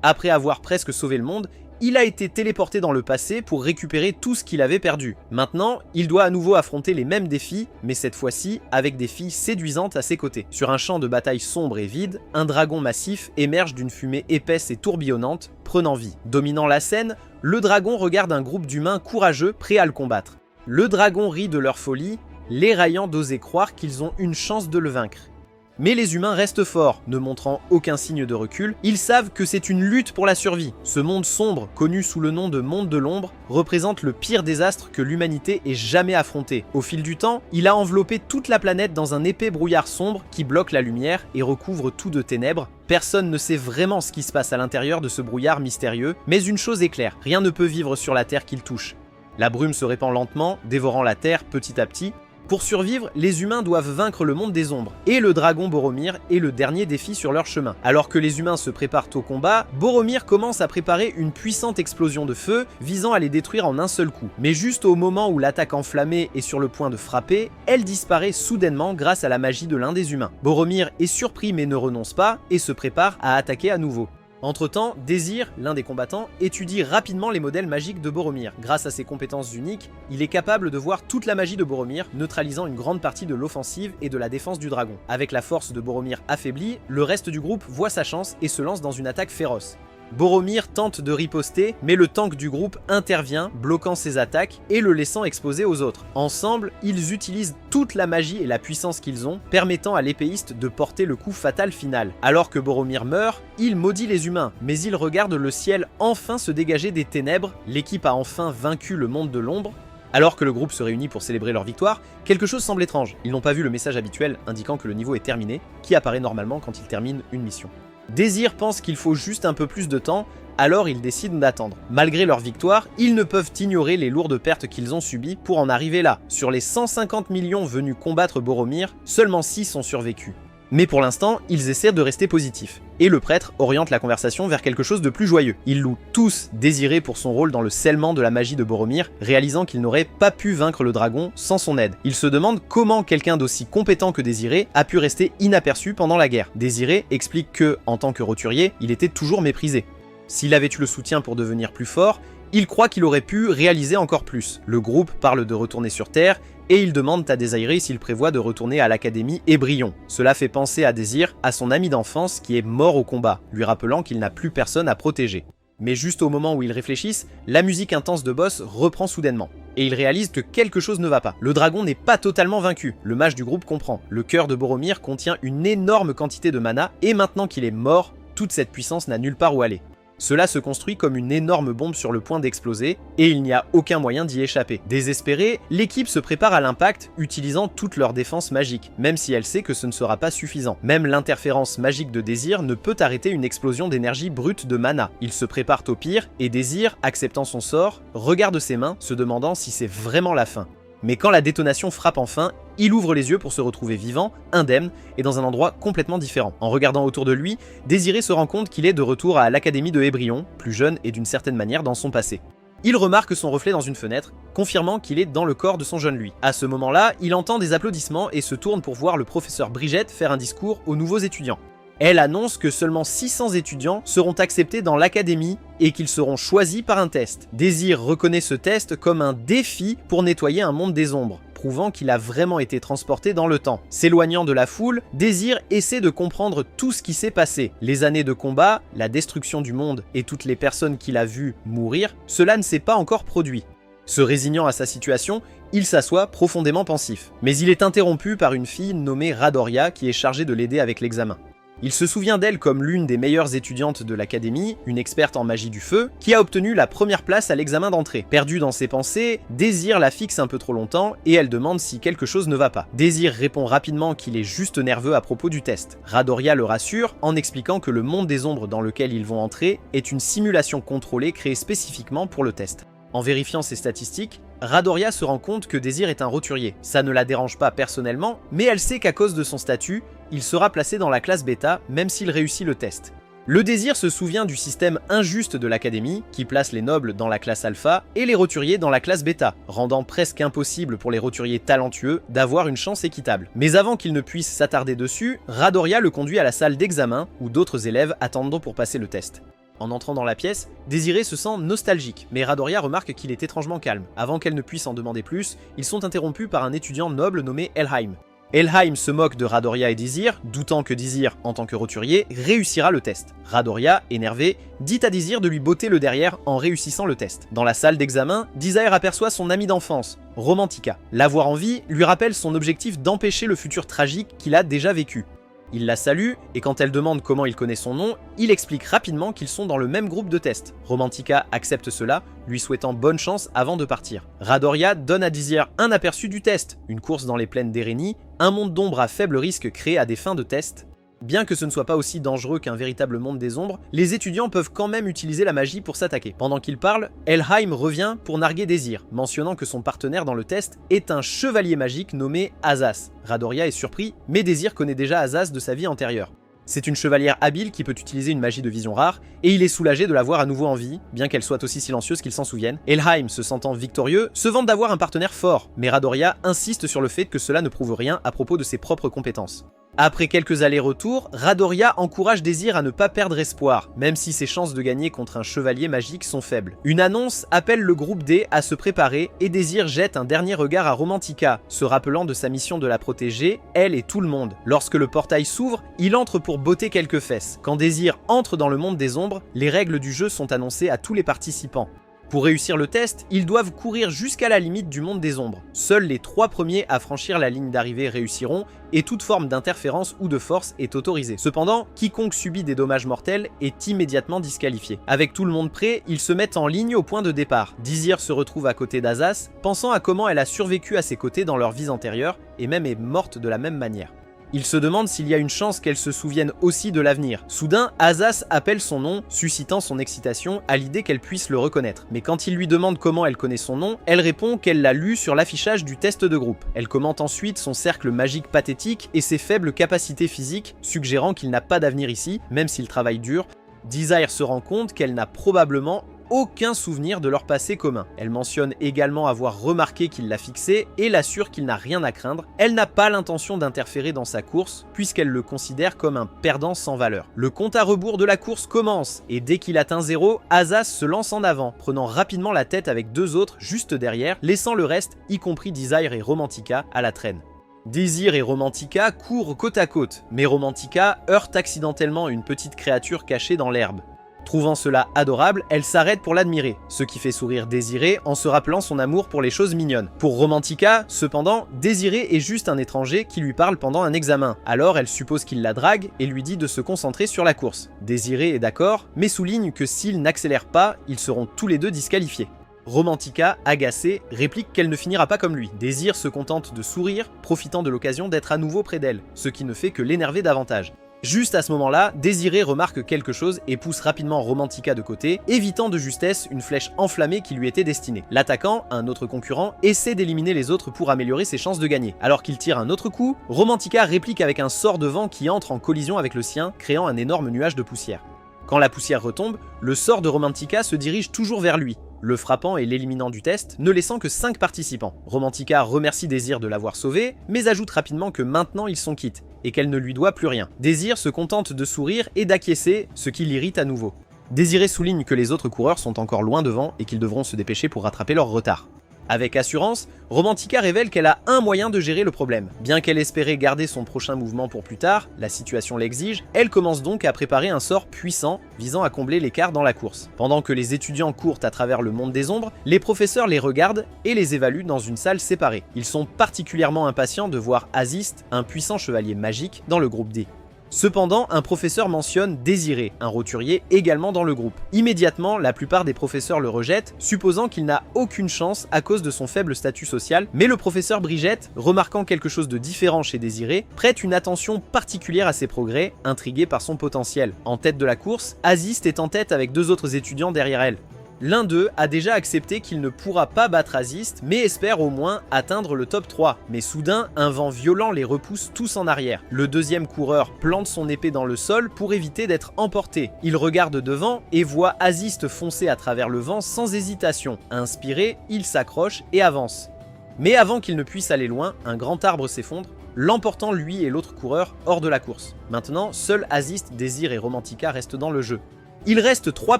Après avoir presque sauvé le monde, il a été téléporté dans le passé pour récupérer tout ce qu'il avait perdu. Maintenant, il doit à nouveau affronter les mêmes défis, mais cette fois-ci avec des filles séduisantes à ses côtés. Sur un champ de bataille sombre et vide, un dragon massif émerge d'une fumée épaisse et tourbillonnante, prenant vie. Dominant la scène, le dragon regarde un groupe d'humains courageux prêts à le combattre. Le dragon rit de leur folie, les raillant d'oser croire qu'ils ont une chance de le vaincre. Mais les humains restent forts, ne montrant aucun signe de recul. Ils savent que c'est une lutte pour la survie. Ce monde sombre, connu sous le nom de monde de l'ombre, représente le pire désastre que l'humanité ait jamais affronté. Au fil du temps, il a enveloppé toute la planète dans un épais brouillard sombre qui bloque la lumière et recouvre tout de ténèbres. Personne ne sait vraiment ce qui se passe à l'intérieur de ce brouillard mystérieux, mais une chose est claire, rien ne peut vivre sur la Terre qu'il touche. La brume se répand lentement, dévorant la Terre petit à petit. Pour survivre, les humains doivent vaincre le monde des ombres, et le dragon Boromir est le dernier défi sur leur chemin. Alors que les humains se préparent au combat, Boromir commence à préparer une puissante explosion de feu visant à les détruire en un seul coup. Mais juste au moment où l'attaque enflammée est sur le point de frapper, elle disparaît soudainement grâce à la magie de l'un des humains. Boromir est surpris mais ne renonce pas, et se prépare à attaquer à nouveau. Entre-temps, Désir, l'un des combattants, étudie rapidement les modèles magiques de Boromir. Grâce à ses compétences uniques, il est capable de voir toute la magie de Boromir, neutralisant une grande partie de l'offensive et de la défense du dragon. Avec la force de Boromir affaiblie, le reste du groupe voit sa chance et se lance dans une attaque féroce. Boromir tente de riposter, mais le tank du groupe intervient, bloquant ses attaques et le laissant exposer aux autres. Ensemble, ils utilisent toute la magie et la puissance qu'ils ont, permettant à l'épéiste de porter le coup fatal final. Alors que Boromir meurt, il maudit les humains, mais il regarde le ciel enfin se dégager des ténèbres, l'équipe a enfin vaincu le monde de l'ombre. Alors que le groupe se réunit pour célébrer leur victoire, quelque chose semble étrange. Ils n'ont pas vu le message habituel indiquant que le niveau est terminé, qui apparaît normalement quand ils terminent une mission. Désir pense qu'il faut juste un peu plus de temps, alors ils décident d'attendre. Malgré leur victoire, ils ne peuvent ignorer les lourdes pertes qu'ils ont subies pour en arriver là. Sur les 150 millions venus combattre Boromir, seulement 6 ont survécu. Mais pour l'instant, ils essaient de rester positifs. Et le prêtre oriente la conversation vers quelque chose de plus joyeux. Ils louent tous Désiré pour son rôle dans le scellement de la magie de Boromir, réalisant qu'il n'aurait pas pu vaincre le dragon sans son aide. Ils se demandent comment quelqu'un d'aussi compétent que Désiré a pu rester inaperçu pendant la guerre. Désiré explique que, en tant que roturier, il était toujours méprisé. S'il avait eu le soutien pour devenir plus fort, il croit qu'il aurait pu réaliser encore plus. Le groupe parle de retourner sur Terre, et ils demandent à Désiré s'il prévoit de retourner à l'Académie Ébrillon. Cela fait penser à Désir, à son ami d'enfance qui est mort au combat, lui rappelant qu'il n'a plus personne à protéger. Mais juste au moment où ils réfléchissent, la musique intense de boss reprend soudainement. Et ils réalisent que quelque chose ne va pas. Le dragon n'est pas totalement vaincu, le mage du groupe comprend. Le cœur de Boromir contient une énorme quantité de mana, et maintenant qu'il est mort, toute cette puissance n'a nulle part où aller. Cela se construit comme une énorme bombe sur le point d'exploser, et il n'y a aucun moyen d'y échapper. Désespérée, l'équipe se prépare à l'impact, utilisant toute leur défense magique, même si elle sait que ce ne sera pas suffisant. Même l'interférence magique de Désir ne peut arrêter une explosion d'énergie brute de mana. Ils se préparent au pire, et Désir, acceptant son sort, regarde ses mains, se demandant si c'est vraiment la fin. Mais quand la détonation frappe enfin, il ouvre les yeux pour se retrouver vivant, indemne, et dans un endroit complètement différent. En regardant autour de lui, Désiré se rend compte qu'il est de retour à l'Académie de Ébrillon, plus jeune et d'une certaine manière dans son passé. Il remarque son reflet dans une fenêtre, confirmant qu'il est dans le corps de son jeune lui. À ce moment-là, il entend des applaudissements et se tourne pour voir le professeur Bridget faire un discours aux nouveaux étudiants. Elle annonce que seulement 600 étudiants seront acceptés dans l'académie et qu'ils seront choisis par un test. Désir reconnaît ce test comme un défi pour nettoyer un monde des ombres, prouvant qu'il a vraiment été transporté dans le temps. S'éloignant de la foule, Désir essaie de comprendre tout ce qui s'est passé. Les années de combat, la destruction du monde et toutes les personnes qu'il a vues mourir, cela ne s'est pas encore produit. Se résignant à sa situation, il s'assoit profondément pensif. Mais il est interrompu par une fille nommée Radoria qui est chargée de l'aider avec l'examen. Il se souvient d'elle comme l'une des meilleures étudiantes de l'académie, une experte en magie du feu, qui a obtenu la première place à l'examen d'entrée. Perdue dans ses pensées, Désir la fixe un peu trop longtemps et elle demande si quelque chose ne va pas. Désir répond rapidement qu'il est juste nerveux à propos du test. Radoria le rassure en expliquant que le monde des ombres dans lequel ils vont entrer est une simulation contrôlée créée spécifiquement pour le test. En vérifiant ses statistiques, Radoria se rend compte que Désir est un roturier. Ça ne la dérange pas personnellement, mais elle sait qu'à cause de son statut, il sera placé dans la classe bêta même s'il réussit le test. Le Désir se souvient du système injuste de l'académie, qui place les nobles dans la classe alpha et les roturiers dans la classe bêta, rendant presque impossible pour les roturiers talentueux d'avoir une chance équitable. Mais avant qu'il ne puisse s'attarder dessus, Radoria le conduit à la salle d'examen où d'autres élèves attendent pour passer le test. En entrant dans la pièce, Désiré se sent nostalgique, mais Radoria remarque qu'il est étrangement calme. Avant qu'elle ne puisse en demander plus, ils sont interrompus par un étudiant noble nommé Elheim. Elheim se moque de Radoria et Désir, doutant que Désir, en tant que roturier, réussira le test. Radoria, énervé, dit à Désir de lui botter le derrière en réussissant le test. Dans la salle d'examen, Desire aperçoit son amie d'enfance, Romantica. La voir en vie lui rappelle son objectif d'empêcher le futur tragique qu'il a déjà vécu. Il la salue, et quand elle demande comment il connaît son nom, il explique rapidement qu'ils sont dans le même groupe de test. Romantica accepte cela, lui souhaitant bonne chance avant de partir. Radoria donne à Désir un aperçu du test, une course dans les plaines d'Érenie, un monde d'ombre à faible risque créé à des fins de test. Bien que ce ne soit pas aussi dangereux qu'un véritable monde des ombres, les étudiants peuvent quand même utiliser la magie pour s'attaquer. Pendant qu'il parle, Elheim revient pour narguer Désir, mentionnant que son partenaire dans le test est un chevalier magique nommé Azaz. Radoria est surpris, mais Désir connaît déjà Azaz de sa vie antérieure. C'est une chevalière habile qui peut utiliser une magie de vision rare, et il est soulagé de la voir à nouveau en vie, bien qu'elle soit aussi silencieuse qu'il s'en souvienne. Elheim, se sentant victorieux, se vante d'avoir un partenaire fort, mais Radoria insiste sur le fait que cela ne prouve rien à propos de ses propres compétences. Après quelques allers-retours, Radoria encourage Désir à ne pas perdre espoir, même si ses chances de gagner contre un chevalier magique sont faibles. Une annonce appelle le groupe D à se préparer et Désir jette un dernier regard à Romantica, se rappelant de sa mission de la protéger, elle et tout le monde. Lorsque le portail s'ouvre, il entre pour botter quelques fesses. Quand Désir entre dans le monde des ombres, les règles du jeu sont annoncées à tous les participants. Pour réussir le test, ils doivent courir jusqu'à la limite du monde des ombres. Seuls les 3 premiers à franchir la ligne d'arrivée réussiront, et toute forme d'interférence ou de force est autorisée. Cependant, quiconque subit des dommages mortels est immédiatement disqualifié. Avec tout le monde prêt, ils se mettent en ligne au point de départ. Désir se retrouve à côté d'Azaz, pensant à comment elle a survécu à ses côtés dans leurs vies antérieures, et même est morte de la même manière. Il se demande s'il y a une chance qu'elle se souvienne aussi de l'avenir. Soudain, Azaz appelle son nom, suscitant son excitation à l'idée qu'elle puisse le reconnaître. Mais quand il lui demande comment elle connaît son nom, elle répond qu'elle l'a lu sur l'affichage du test de groupe. Elle commente ensuite son cercle magique pathétique et ses faibles capacités physiques, suggérant qu'il n'a pas d'avenir ici, même s'il travaille dur. Desire se rend compte qu'elle n'a probablement aucun souvenir de leur passé commun. Elle mentionne également avoir remarqué qu'il l'a fixé et l'assure qu'il n'a rien à craindre. Elle n'a pas l'intention d'interférer dans sa course puisqu'elle le considère comme un perdant sans valeur. Le compte à rebours de la course commence et dès qu'il atteint 0, Azaz se lance en avant, prenant rapidement la tête avec 2 autres juste derrière, laissant le reste, y compris Desire et Romantica, à la traîne. Désir et Romantica courent côte à côte, mais Romantica heurte accidentellement une petite créature cachée dans l'herbe. Trouvant cela adorable, elle s'arrête pour l'admirer, ce qui fait sourire Désiré en se rappelant son amour pour les choses mignonnes. Pour Romantica, cependant, Désiré est juste un étranger qui lui parle pendant un examen. Alors elle suppose qu'il la drague et lui dit de se concentrer sur la course. Désiré est d'accord, mais souligne que s'ils n'accélèrent pas, ils seront tous les deux disqualifiés. Romantica, agacée, réplique qu'elle ne finira pas comme lui. Désir se contente de sourire, profitant de l'occasion d'être à nouveau près d'elle, ce qui ne fait que l'énerver davantage. Juste à ce moment-là, Désiré remarque quelque chose et pousse rapidement Romantica de côté, évitant de justesse une flèche enflammée qui lui était destinée. L'attaquant, un autre concurrent, essaie d'éliminer les autres pour améliorer ses chances de gagner. Alors qu'il tire un autre coup, Romantica réplique avec un sort de vent qui entre en collision avec le sien, créant un énorme nuage de poussière. Quand la poussière retombe, le sort de Romantica se dirige toujours vers lui, le frappant et l'éliminant du test, ne laissant que 5 participants. Romantica remercie Désir de l'avoir sauvé, mais ajoute rapidement que maintenant ils sont quittes, et qu'elle ne lui doit plus rien. Désir se contente de sourire et d'acquiescer, ce qui l'irrite à nouveau. Désiré souligne que les autres coureurs sont encore loin devant et qu'ils devront se dépêcher pour rattraper leur retard. Avec assurance, Romantica révèle qu'elle a un moyen de gérer le problème. Bien qu'elle espérait garder son prochain mouvement pour plus tard, la situation l'exige, elle commence donc à préparer un sort puissant visant à combler l'écart dans la course. Pendant que les étudiants courent à travers le monde des ombres, les professeurs les regardent et les évaluent dans une salle séparée. Ils sont particulièrement impatients de voir Azist, un puissant chevalier magique, dans le groupe D. Cependant, un professeur mentionne Désiré, un roturier également dans le groupe. Immédiatement, la plupart des professeurs le rejettent, supposant qu'il n'a aucune chance à cause de son faible statut social, mais le professeur Brigitte, remarquant quelque chose de différent chez Désiré, prête une attention particulière à ses progrès, intrigué par son potentiel. En tête de la course, Azist est en tête avec 2 autres étudiants derrière elle. L'un d'eux a déjà accepté qu'il ne pourra pas battre Azist, mais espère au moins atteindre le top 3. Mais soudain, un vent violent les repousse tous en arrière. Le deuxième coureur plante son épée dans le sol pour éviter d'être emporté. Il regarde devant et voit Azist foncer à travers le vent sans hésitation. Inspiré, il s'accroche et avance. Mais avant qu'il ne puisse aller loin, un grand arbre s'effondre, l'emportant lui et l'autre coureur hors de la course. Maintenant, seuls Azist, Désir et Romantica restent dans le jeu. Il reste 3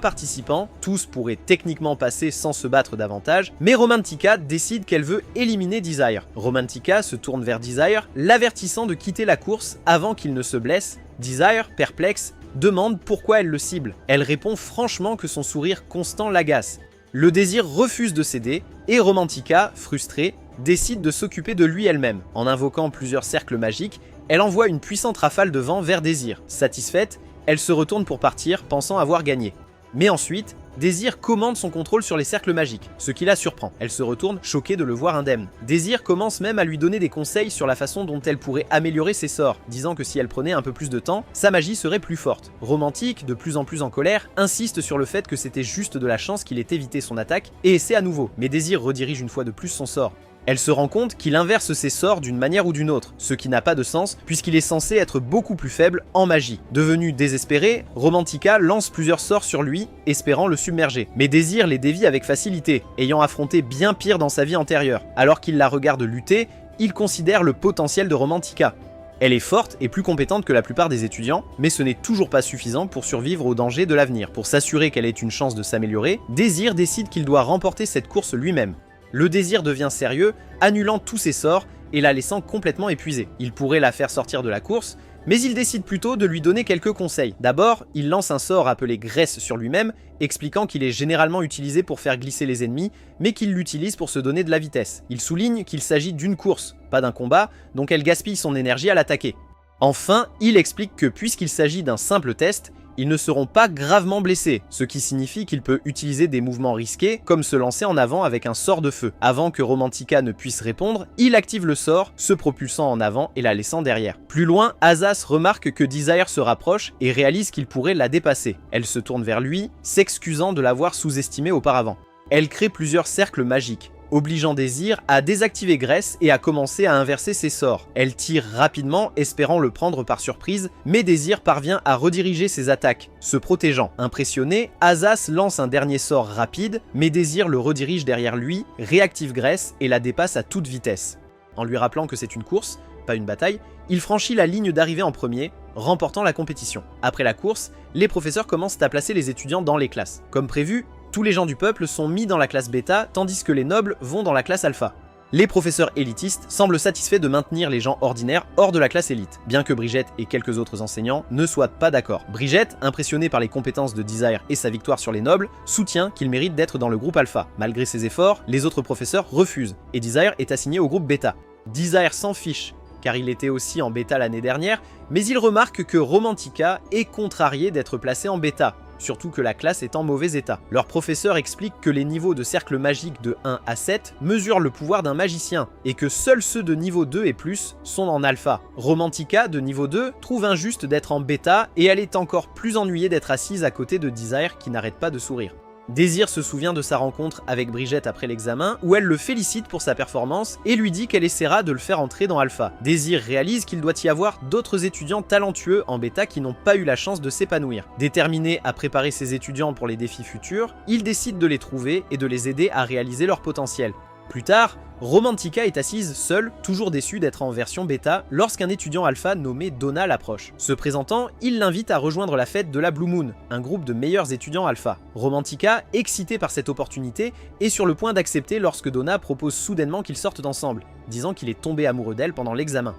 participants, tous pourraient techniquement passer sans se battre davantage, mais Romantica décide qu'elle veut éliminer Desire. Romantica se tourne vers Desire, l'avertissant de quitter la course avant qu'il ne se blesse. Desire, perplexe, demande pourquoi elle le cible. Elle répond franchement que son sourire constant l'agace. Le désir refuse de céder, et Romantica, frustrée, décide de s'occuper de lui elle-même. En invoquant plusieurs cercles magiques, elle envoie une puissante rafale de vent vers Désir. Satisfaite, elle se retourne pour partir, pensant avoir gagné. Mais ensuite, Désir commande son contrôle sur les cercles magiques, ce qui la surprend. Elle se retourne, choquée de le voir indemne. Désir commence même à lui donner des conseils sur la façon dont elle pourrait améliorer ses sorts, disant que si elle prenait un peu plus de temps, sa magie serait plus forte. Romantique, de plus en plus en colère, insiste sur le fait que c'était juste de la chance qu'il ait évité son attaque, et essaie à nouveau. Mais Désir redirige une fois de plus son sort. Elle se rend compte qu'il inverse ses sorts d'une manière ou d'une autre, ce qui n'a pas de sens puisqu'il est censé être beaucoup plus faible en magie. Devenue désespérée, Romantica lance plusieurs sorts sur lui, espérant le submerger. Mais Désir les dévie avec facilité, ayant affronté bien pire dans sa vie antérieure. Alors qu'il la regarde lutter, il considère le potentiel de Romantica. Elle est forte et plus compétente que la plupart des étudiants, mais ce n'est toujours pas suffisant pour survivre aux dangers de l'avenir. Pour s'assurer qu'elle ait une chance de s'améliorer, Désir décide qu'il doit remporter cette course lui-même. Le désir devient sérieux, annulant tous ses sorts et la laissant complètement épuisée. Il pourrait la faire sortir de la course, mais il décide plutôt de lui donner quelques conseils. D'abord, il lance un sort appelé Graisse sur lui-même, expliquant qu'il est généralement utilisé pour faire glisser les ennemis, mais qu'il l'utilise pour se donner de la vitesse. Il souligne qu'il s'agit d'une course, pas d'un combat, donc elle gaspille son énergie à l'attaquer. Enfin, il explique que puisqu'il s'agit d'un simple test, ils ne seront pas gravement blessés, ce qui signifie qu'il peut utiliser des mouvements risqués, comme se lancer en avant avec un sort de feu. Avant que Romantica ne puisse répondre, il active le sort, se propulsant en avant et la laissant derrière. Plus loin, Azaz remarque que Desire se rapproche et réalise qu'il pourrait la dépasser. Elle se tourne vers lui, s'excusant de l'avoir sous-estimé auparavant. Elle crée plusieurs cercles magiques, obligeant Désir à désactiver Graisse et à commencer à inverser ses sorts. Elle tire rapidement, espérant le prendre par surprise, mais Désir parvient à rediriger ses attaques, se protégeant. Impressionné, Azaz lance un dernier sort rapide, mais Désir le redirige derrière lui, réactive Graisse et la dépasse à toute vitesse. En lui rappelant que c'est une course, pas une bataille, il franchit la ligne d'arrivée en premier, remportant la compétition. Après la course, les professeurs commencent à placer les étudiants dans les classes. Comme prévu, tous les gens du peuple sont mis dans la classe bêta, tandis que les nobles vont dans la classe alpha. Les professeurs élitistes semblent satisfaits de maintenir les gens ordinaires hors de la classe élite, bien que Brigitte et quelques autres enseignants ne soient pas d'accord. Brigitte, impressionnée par les compétences de Desire et sa victoire sur les nobles, soutient qu'il mérite d'être dans le groupe alpha. Malgré ses efforts, les autres professeurs refusent, et Desire est assigné au groupe bêta. Desire s'en fiche, car il était aussi en bêta l'année dernière, mais il remarque que Romantica est contrarié d'être placé en bêta, surtout que la classe est en mauvais état. Leur professeur explique que les niveaux de cercle magique de 1 à 7 mesurent le pouvoir d'un magicien, et que seuls ceux de niveau 2 et plus sont en alpha. Romantica, de niveau 2, trouve injuste d'être en bêta, et elle est encore plus ennuyée d'être assise à côté de Desire qui n'arrête pas de sourire. Désir se souvient de sa rencontre avec Brigitte après l'examen, où elle le félicite pour sa performance et lui dit qu'elle essaiera de le faire entrer dans Alpha. Désir réalise qu'il doit y avoir d'autres étudiants talentueux en bêta qui n'ont pas eu la chance de s'épanouir. Déterminé à préparer ses étudiants pour les défis futurs, il décide de les trouver et de les aider à réaliser leur potentiel. Plus tard, Romantica est assise seule, toujours déçue d'être en version bêta, lorsqu'un étudiant alpha nommé Donna l'approche. Se présentant, il l'invite à rejoindre la fête de la Blue Moon, un groupe de meilleurs étudiants alpha. Romantica, excitée par cette opportunité, est sur le point d'accepter lorsque Donna propose soudainement qu'ils sortent ensemble, disant qu'il est tombé amoureux d'elle pendant l'examen.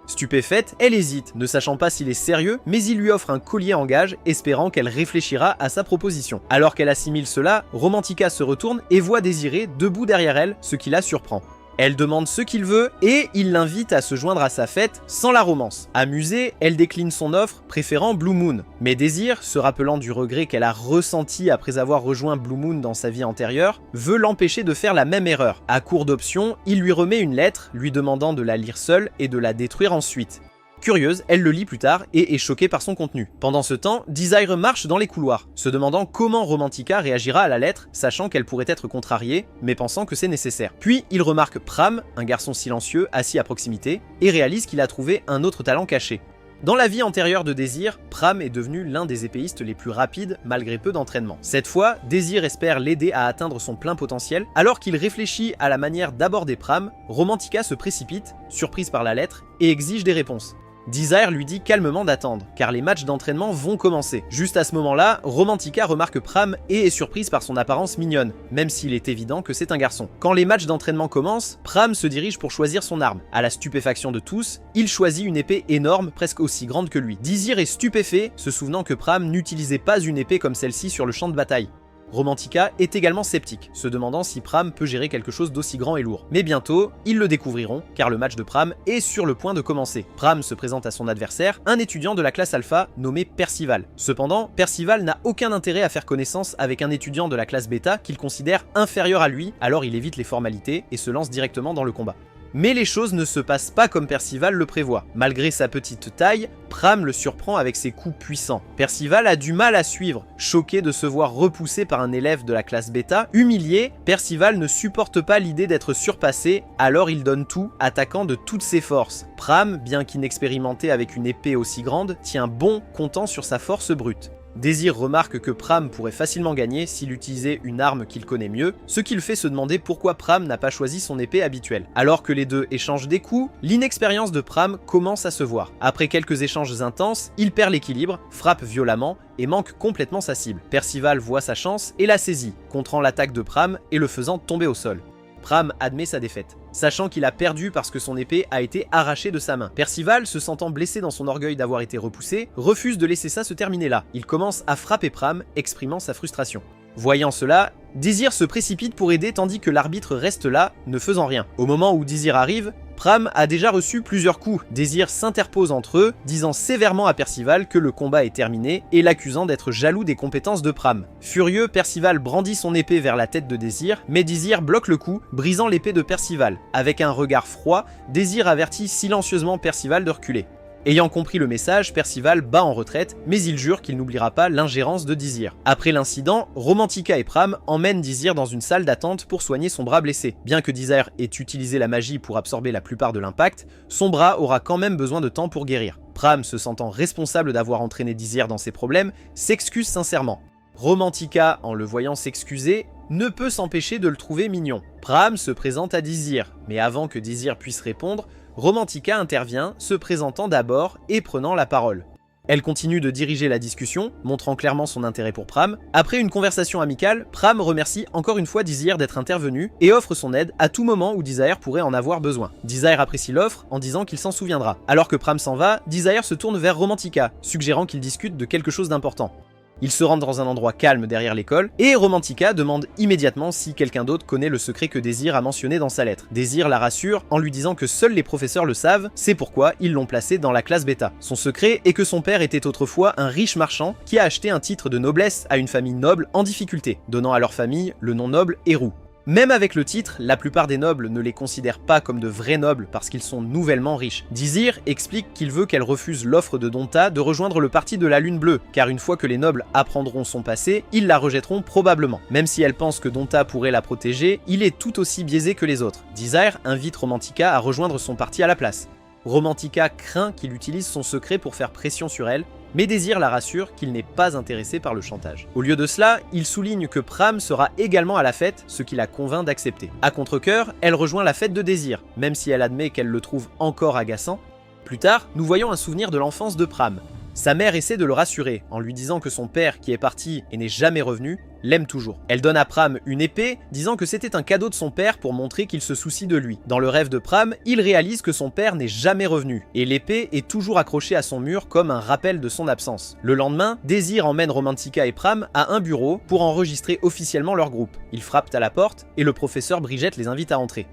Stupéfaite, elle hésite, ne sachant pas s'il est sérieux, mais il lui offre un collier en gage, espérant qu'elle réfléchira à sa proposition. Alors qu'elle assimile cela, Romantica se retourne et voit Désiré debout derrière elle, ce qui la surprend. Elle demande ce qu'il veut et il l'invite à se joindre à sa fête sans la romance. Amusée, elle décline son offre, préférant Blue Moon. Mais Désir, se rappelant du regret qu'elle a ressenti après avoir rejoint Blue Moon dans sa vie antérieure, veut l'empêcher de faire la même erreur. À court d'options, il lui remet une lettre, lui demandant de la lire seule et de la détruire ensuite. Curieuse, elle le lit plus tard et est choquée par son contenu. Pendant ce temps, Desire marche dans les couloirs, se demandant comment Romantica réagira à la lettre, sachant qu'elle pourrait être contrariée, mais pensant que c'est nécessaire. Puis il remarque Pram, un garçon silencieux assis à proximité, et réalise qu'il a trouvé un autre talent caché. Dans la vie antérieure de Désir, Pram est devenu l'un des épéistes les plus rapides malgré peu d'entraînement. Cette fois, Désir espère l'aider à atteindre son plein potentiel. Alors qu'il réfléchit à la manière d'aborder Pram, Romantica se précipite, surprise par la lettre, et exige des réponses. Desire lui dit calmement d'attendre, car les matchs d'entraînement vont commencer. Juste à ce moment-là, Romantica remarque Pram et est surprise par son apparence mignonne, même s'il est évident que c'est un garçon. Quand les matchs d'entraînement commencent, Pram se dirige pour choisir son arme. À la stupéfaction de tous, il choisit une épée énorme, presque aussi grande que lui. Desire est stupéfait, se souvenant que Pram n'utilisait pas une épée comme celle-ci sur le champ de bataille. Romantica est également sceptique, se demandant si Pram peut gérer quelque chose d'aussi grand et lourd. Mais bientôt, ils le découvriront, car le match de Pram est sur le point de commencer. Pram se présente à son adversaire, un étudiant de la classe Alpha nommé Percival. Cependant, Percival n'a aucun intérêt à faire connaissance avec un étudiant de la classe Beta qu'il considère inférieur à lui, alors il évite les formalités et se lance directement dans le combat. Mais les choses ne se passent pas comme Percival le prévoit. Malgré sa petite taille, Pram le surprend avec ses coups puissants. Percival a du mal à suivre. Choqué de se voir repoussé par un élève de la classe Beta, humilié, Percival ne supporte pas l'idée d'être surpassé, alors il donne tout, attaquant de toutes ses forces. Pram, bien qu'inexpérimenté avec une épée aussi grande, tient bon comptant sur sa force brute. Desire remarque que Pram pourrait facilement gagner s'il utilisait une arme qu'il connaît mieux, ce qui le fait se demander pourquoi Pram n'a pas choisi son épée habituelle. Alors que les deux échangent des coups, l'inexpérience de Pram commence à se voir. Après quelques échanges intenses, il perd l'équilibre, frappe violemment et manque complètement sa cible. Percival voit sa chance et la saisit, contrant l'attaque de Pram et le faisant tomber au sol. Pram admet sa défaite, sachant qu'il a perdu parce que son épée a été arrachée de sa main. Percival, se sentant blessé dans son orgueil d'avoir été repoussé, refuse de laisser ça se terminer là. Il commence à frapper Pram, exprimant sa frustration. Voyant cela, Desire se précipite pour aider tandis que l'arbitre reste là, ne faisant rien. Au moment où Desire arrive, Pram a déjà reçu plusieurs coups. Desire s'interpose entre eux, disant sévèrement à Percival que le combat est terminé et l'accusant d'être jaloux des compétences de Pram. Furieux, Percival brandit son épée vers la tête de Desire, mais Desire bloque le coup, brisant l'épée de Percival. Avec un regard froid, Desire avertit silencieusement Percival de reculer. Ayant compris le message, Percival bat en retraite, mais il jure qu'il n'oubliera pas l'ingérence de Desire. Après l'incident, Romantica et Pram emmènent Desire dans une salle d'attente pour soigner son bras blessé. Bien que Desire ait utilisé la magie pour absorber la plupart de l'impact, son bras aura quand même besoin de temps pour guérir. Pram, se sentant responsable d'avoir entraîné Desire dans ses problèmes, s'excuse sincèrement. Romantica, en le voyant s'excuser, ne peut s'empêcher de le trouver mignon. Pram se présente à Desire, mais avant que Desire puisse répondre, Romantica intervient, se présentant d'abord et prenant la parole. Elle continue de diriger la discussion, montrant clairement son intérêt pour Pram. Après une conversation amicale, Pram remercie encore une fois Desire d'être intervenu et offre son aide à tout moment où Desire pourrait en avoir besoin. Desire apprécie l'offre en disant qu'il s'en souviendra. Alors que Pram s'en va, Desire se tourne vers Romantica, suggérant qu'ils discutent de quelque chose d'important. Ils se rendent dans un endroit calme derrière l'école, et Romantica demande immédiatement si quelqu'un d'autre connaît le secret que Desire a mentionné dans sa lettre. Desire la rassure en lui disant que seuls les professeurs le savent, c'est pourquoi ils l'ont placé dans la classe bêta. Son secret est que son père était autrefois un riche marchand qui a acheté un titre de noblesse à une famille noble en difficulté, donnant à leur famille le nom noble Héroux. Même avec le titre, la plupart des nobles ne les considèrent pas comme de vrais nobles parce qu'ils sont nouvellement riches. Desire explique qu'il veut qu'elle refuse l'offre de Donta de rejoindre le parti de la Lune Bleue, car une fois que les nobles apprendront son passé, ils la rejetteront probablement. Même si elle pense que Donta pourrait la protéger, il est tout aussi biaisé que les autres. Desire invite Romantica à rejoindre son parti à la place. Romantica craint qu'il utilise son secret pour faire pression sur elle, mais Desire la rassure qu'il n'est pas intéressé par le chantage. Au lieu de cela, il souligne que Pram sera également à la fête, ce qui la convainc d'accepter. À contre-cœur, elle rejoint la fête de Desire, même si elle admet qu'elle le trouve encore agaçant. Plus tard, nous voyons un souvenir de l'enfance de Pram. Sa mère essaie de le rassurer en lui disant que son père, qui est parti et n'est jamais revenu, l'aime toujours. Elle donne à Pram une épée, disant que c'était un cadeau de son père pour montrer qu'il se soucie de lui. Dans le rêve de Pram, il réalise que son père n'est jamais revenu, et l'épée est toujours accrochée à son mur comme un rappel de son absence. Le lendemain, Desire emmène Romantica et Pram à un bureau pour enregistrer officiellement leur groupe. Ils frappent à la porte, et le professeur Brigitte les invite à entrer.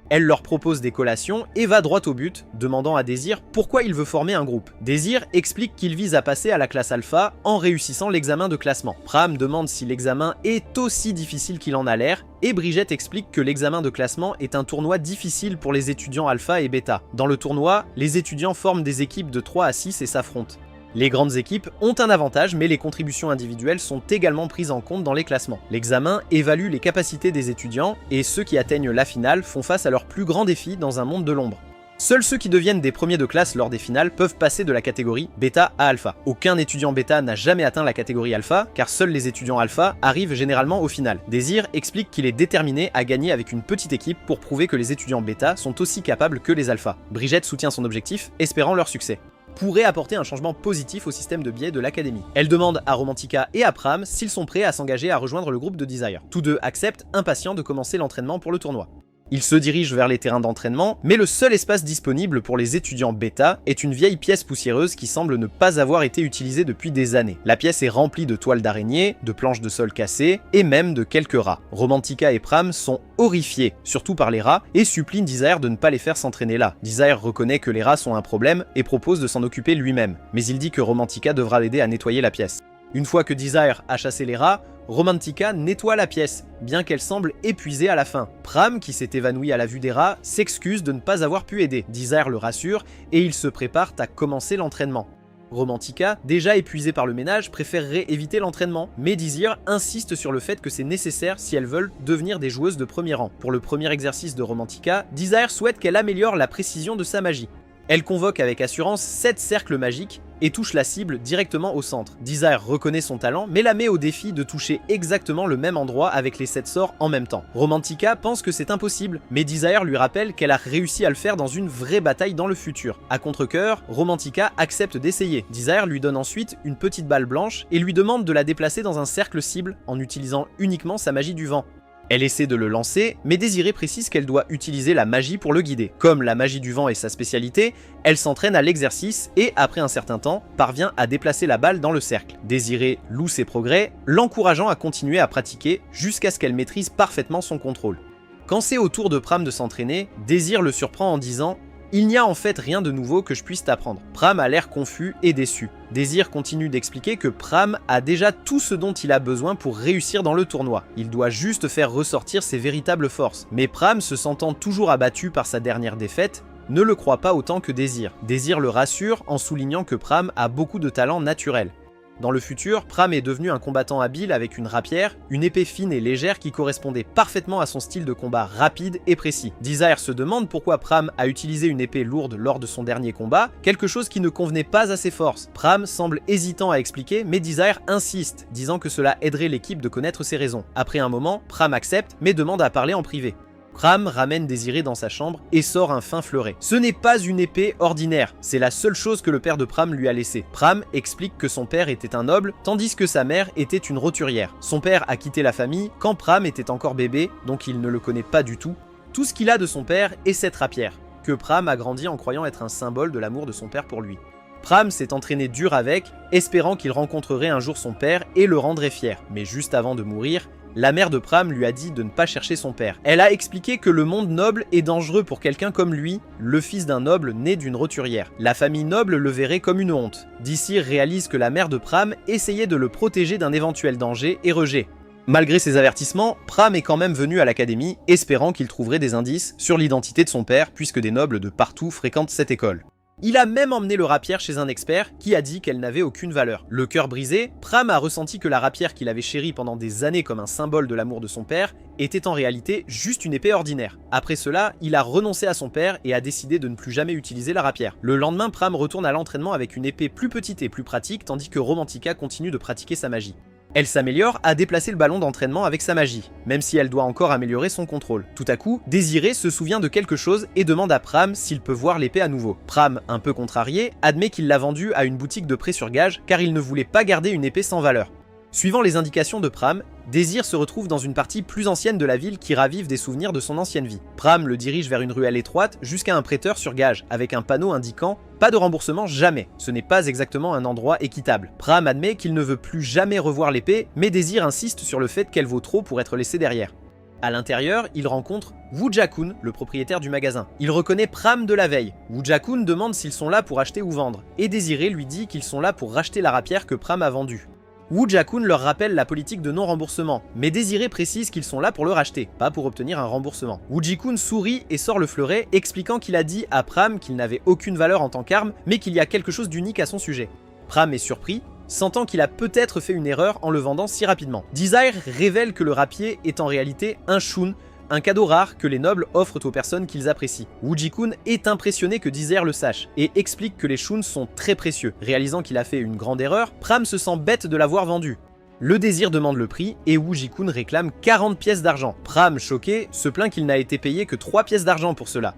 Elle leur propose des collations et va droit au but, demandant à Desire pourquoi il veut former un groupe. Desire explique qu'il vise à passer à la classe alpha en réussissant l'examen de classement. Pram demande si l'examen est aussi difficile qu'il en a l'air, et Brigitte explique que l'examen de classement est un tournoi difficile pour les étudiants alpha et bêta. Dans le tournoi, les étudiants forment des équipes de 3 à 6 et s'affrontent. Les grandes équipes ont un avantage, mais les contributions individuelles sont également prises en compte dans les classements. L'examen évalue les capacités des étudiants, et ceux qui atteignent la finale font face à leurs plus grands défis dans un monde de l'ombre. Seuls ceux qui deviennent des premiers de classe lors des finales peuvent passer de la catégorie bêta à alpha. Aucun étudiant bêta n'a jamais atteint la catégorie alpha, car seuls les étudiants alpha arrivent généralement au final. Desire explique qu'il est déterminé à gagner avec une petite équipe pour prouver que les étudiants bêta sont aussi capables que les alphas. Brigitte soutient son objectif, espérant leur succès. pourrait apporter un changement positif au système de biais de l'académie. Elle demande à Romantica et à Pram s'ils sont prêts à s'engager à rejoindre le groupe de Desire. Tous deux acceptent, impatients de commencer l'entraînement pour le tournoi. Ils se dirigent vers les terrains d'entraînement, mais le seul espace disponible pour les étudiants bêta est une vieille pièce poussiéreuse qui semble ne pas avoir été utilisée depuis des années. La pièce est remplie de toiles d'araignée, de planches de sol cassées, et même de quelques rats. Romantica et Pram sont horrifiés, surtout par les rats, et supplient Desire de ne pas les faire s'entraîner là. Desire reconnaît que les rats sont un problème et propose de s'en occuper lui-même, mais il dit que Romantica devra l'aider à nettoyer la pièce. Une fois que Desire a chassé les rats, Romantica nettoie la pièce, bien qu'elle semble épuisée à la fin. Pram, qui s'est évanoui à la vue des rats, s'excuse de ne pas avoir pu aider. Desire le rassure et ils se préparent à commencer l'entraînement. Romantica, déjà épuisée par le ménage, préférerait éviter l'entraînement, mais Desire insiste sur le fait que c'est nécessaire si elles veulent devenir des joueuses de premier rang. Pour le premier exercice de Romantica, Desire souhaite qu'elle améliore la précision de sa magie. Elle convoque avec assurance 7 cercles magiques et touche la cible directement au centre. Desire reconnaît son talent, mais la met au défi de toucher exactement le même endroit avec les 7 sorts en même temps. Romantica pense que c'est impossible, mais Desire lui rappelle qu'elle a réussi à le faire dans une vraie bataille dans le futur. À contre-cœur, Romantica accepte d'essayer. Desire lui donne ensuite une petite balle blanche et lui demande de la déplacer dans un cercle cible en utilisant uniquement sa magie du vent. Elle essaie de le lancer, mais Désirée précise qu'elle doit utiliser la magie pour le guider. Comme la magie du vent est sa spécialité, elle s'entraîne à l'exercice et, après un certain temps, parvient à déplacer la balle dans le cercle. Désirée loue ses progrès, l'encourageant à continuer à pratiquer jusqu'à ce qu'elle maîtrise parfaitement son contrôle. Quand c'est au tour de Pram de s'entraîner, Désir le surprend en disant « Il n'y a en fait rien de nouveau que je puisse t'apprendre ». Pram a l'air confus et déçu. Désir continue d'expliquer que Pram a déjà tout ce dont il a besoin pour réussir dans le tournoi. Il doit juste faire ressortir ses véritables forces. Mais Pram, se sentant toujours abattu par sa dernière défaite, ne le croit pas autant que Désir. Désir le rassure en soulignant que Pram a beaucoup de talent naturel. Dans le futur, Pram est devenu un combattant habile avec une rapière, une épée fine et légère qui correspondait parfaitement à son style de combat rapide et précis. Desire se demande pourquoi Pram a utilisé une épée lourde lors de son dernier combat, quelque chose qui ne convenait pas à ses forces. Pram semble hésitant à expliquer, mais Desire insiste, disant que cela aiderait l'équipe de connaître ses raisons. Après un moment, Pram accepte, mais demande à parler en privé. Pram ramène Désirée dans sa chambre et sort un fin fleuret. Ce n'est pas une épée ordinaire, c'est la seule chose que le père de Pram lui a laissée. Pram explique que son père était un noble, tandis que sa mère était une roturière. Son père a quitté la famille quand Pram était encore bébé, donc il ne le connaît pas du tout. Tout ce qu'il a de son père est cette rapière, que Pram a grandi en croyant être un symbole de l'amour de son père pour lui. Pram s'est entraîné dur avec, espérant qu'il rencontrerait un jour son père et le rendrait fier. Mais juste avant de mourir, la mère de Pram lui a dit de ne pas chercher son père. Elle a expliqué que le monde noble est dangereux pour quelqu'un comme lui, le fils d'un noble né d'une roturière. La famille noble le verrait comme une honte. Désir réalise que la mère de Pram essayait de le protéger d'un éventuel danger et rejet. Malgré ses avertissements, Pram est quand même venu à l'académie, espérant qu'il trouverait des indices sur l'identité de son père, puisque des nobles de partout fréquentent cette école. Il a même emmené le rapière chez un expert qui a dit qu'elle n'avait aucune valeur. Le cœur brisé, Pram a ressenti que la rapière qu'il avait chérie pendant des années comme un symbole de l'amour de son père était en réalité juste une épée ordinaire. Après cela, il a renoncé à son père et a décidé de ne plus jamais utiliser la rapière. Le lendemain, Pram retourne à l'entraînement avec une épée plus petite et plus pratique, tandis que Romantica continue de pratiquer sa magie. Elle s'améliore à déplacer le ballon d'entraînement avec sa magie, même si elle doit encore améliorer son contrôle. Tout à coup, Désirée se souvient de quelque chose et demande à Pram s'il peut voir l'épée à nouveau. Pram, un peu contrarié, admet qu'il l'a vendue à une boutique de prêt sur gage car il ne voulait pas garder une épée sans valeur. Suivant les indications de Pram, Désir se retrouve dans une partie plus ancienne de la ville qui ravive des souvenirs de son ancienne vie. Pram le dirige vers une ruelle étroite jusqu'à un prêteur sur gage, avec un panneau indiquant « Pas de remboursement jamais ». Ce n'est pas exactement un endroit équitable. Pram admet qu'il ne veut plus jamais revoir l'épée, mais Désir insiste sur le fait qu'elle vaut trop pour être laissée derrière. À l'intérieur, il rencontre Woo-Ja-kun, le propriétaire du magasin. Il reconnaît Pram de la veille. Woo-Ja-kun demande s'ils sont là pour acheter ou vendre, et Désirée lui dit qu'ils sont là pour racheter la rapière que Pram a vendue. Woo-Ja-kun leur rappelle la politique de non-remboursement, mais Désirée précise qu'ils sont là pour le racheter, pas pour obtenir un remboursement. Woo-Ja-kun sourit et sort le fleuret, expliquant qu'il a dit à Pram qu'il n'avait aucune valeur en tant qu'arme, mais qu'il y a quelque chose d'unique à son sujet. Pram est surpris, sentant qu'il a peut-être fait une erreur en le vendant si rapidement. Desire révèle que le rapier est en réalité un shun, un cadeau rare que les nobles offrent aux personnes qu'ils apprécient. Woo-Ja-kun est impressionné que Desire le sache et explique que les shuns sont très précieux. Réalisant qu'il a fait une grande erreur, Pram se sent bête de l'avoir vendu. Le Désir demande le prix et Woo-Ja-kun réclame 40 pièces d'argent. Pram, choqué, se plaint qu'il n'a été payé que 3 pièces d'argent pour cela.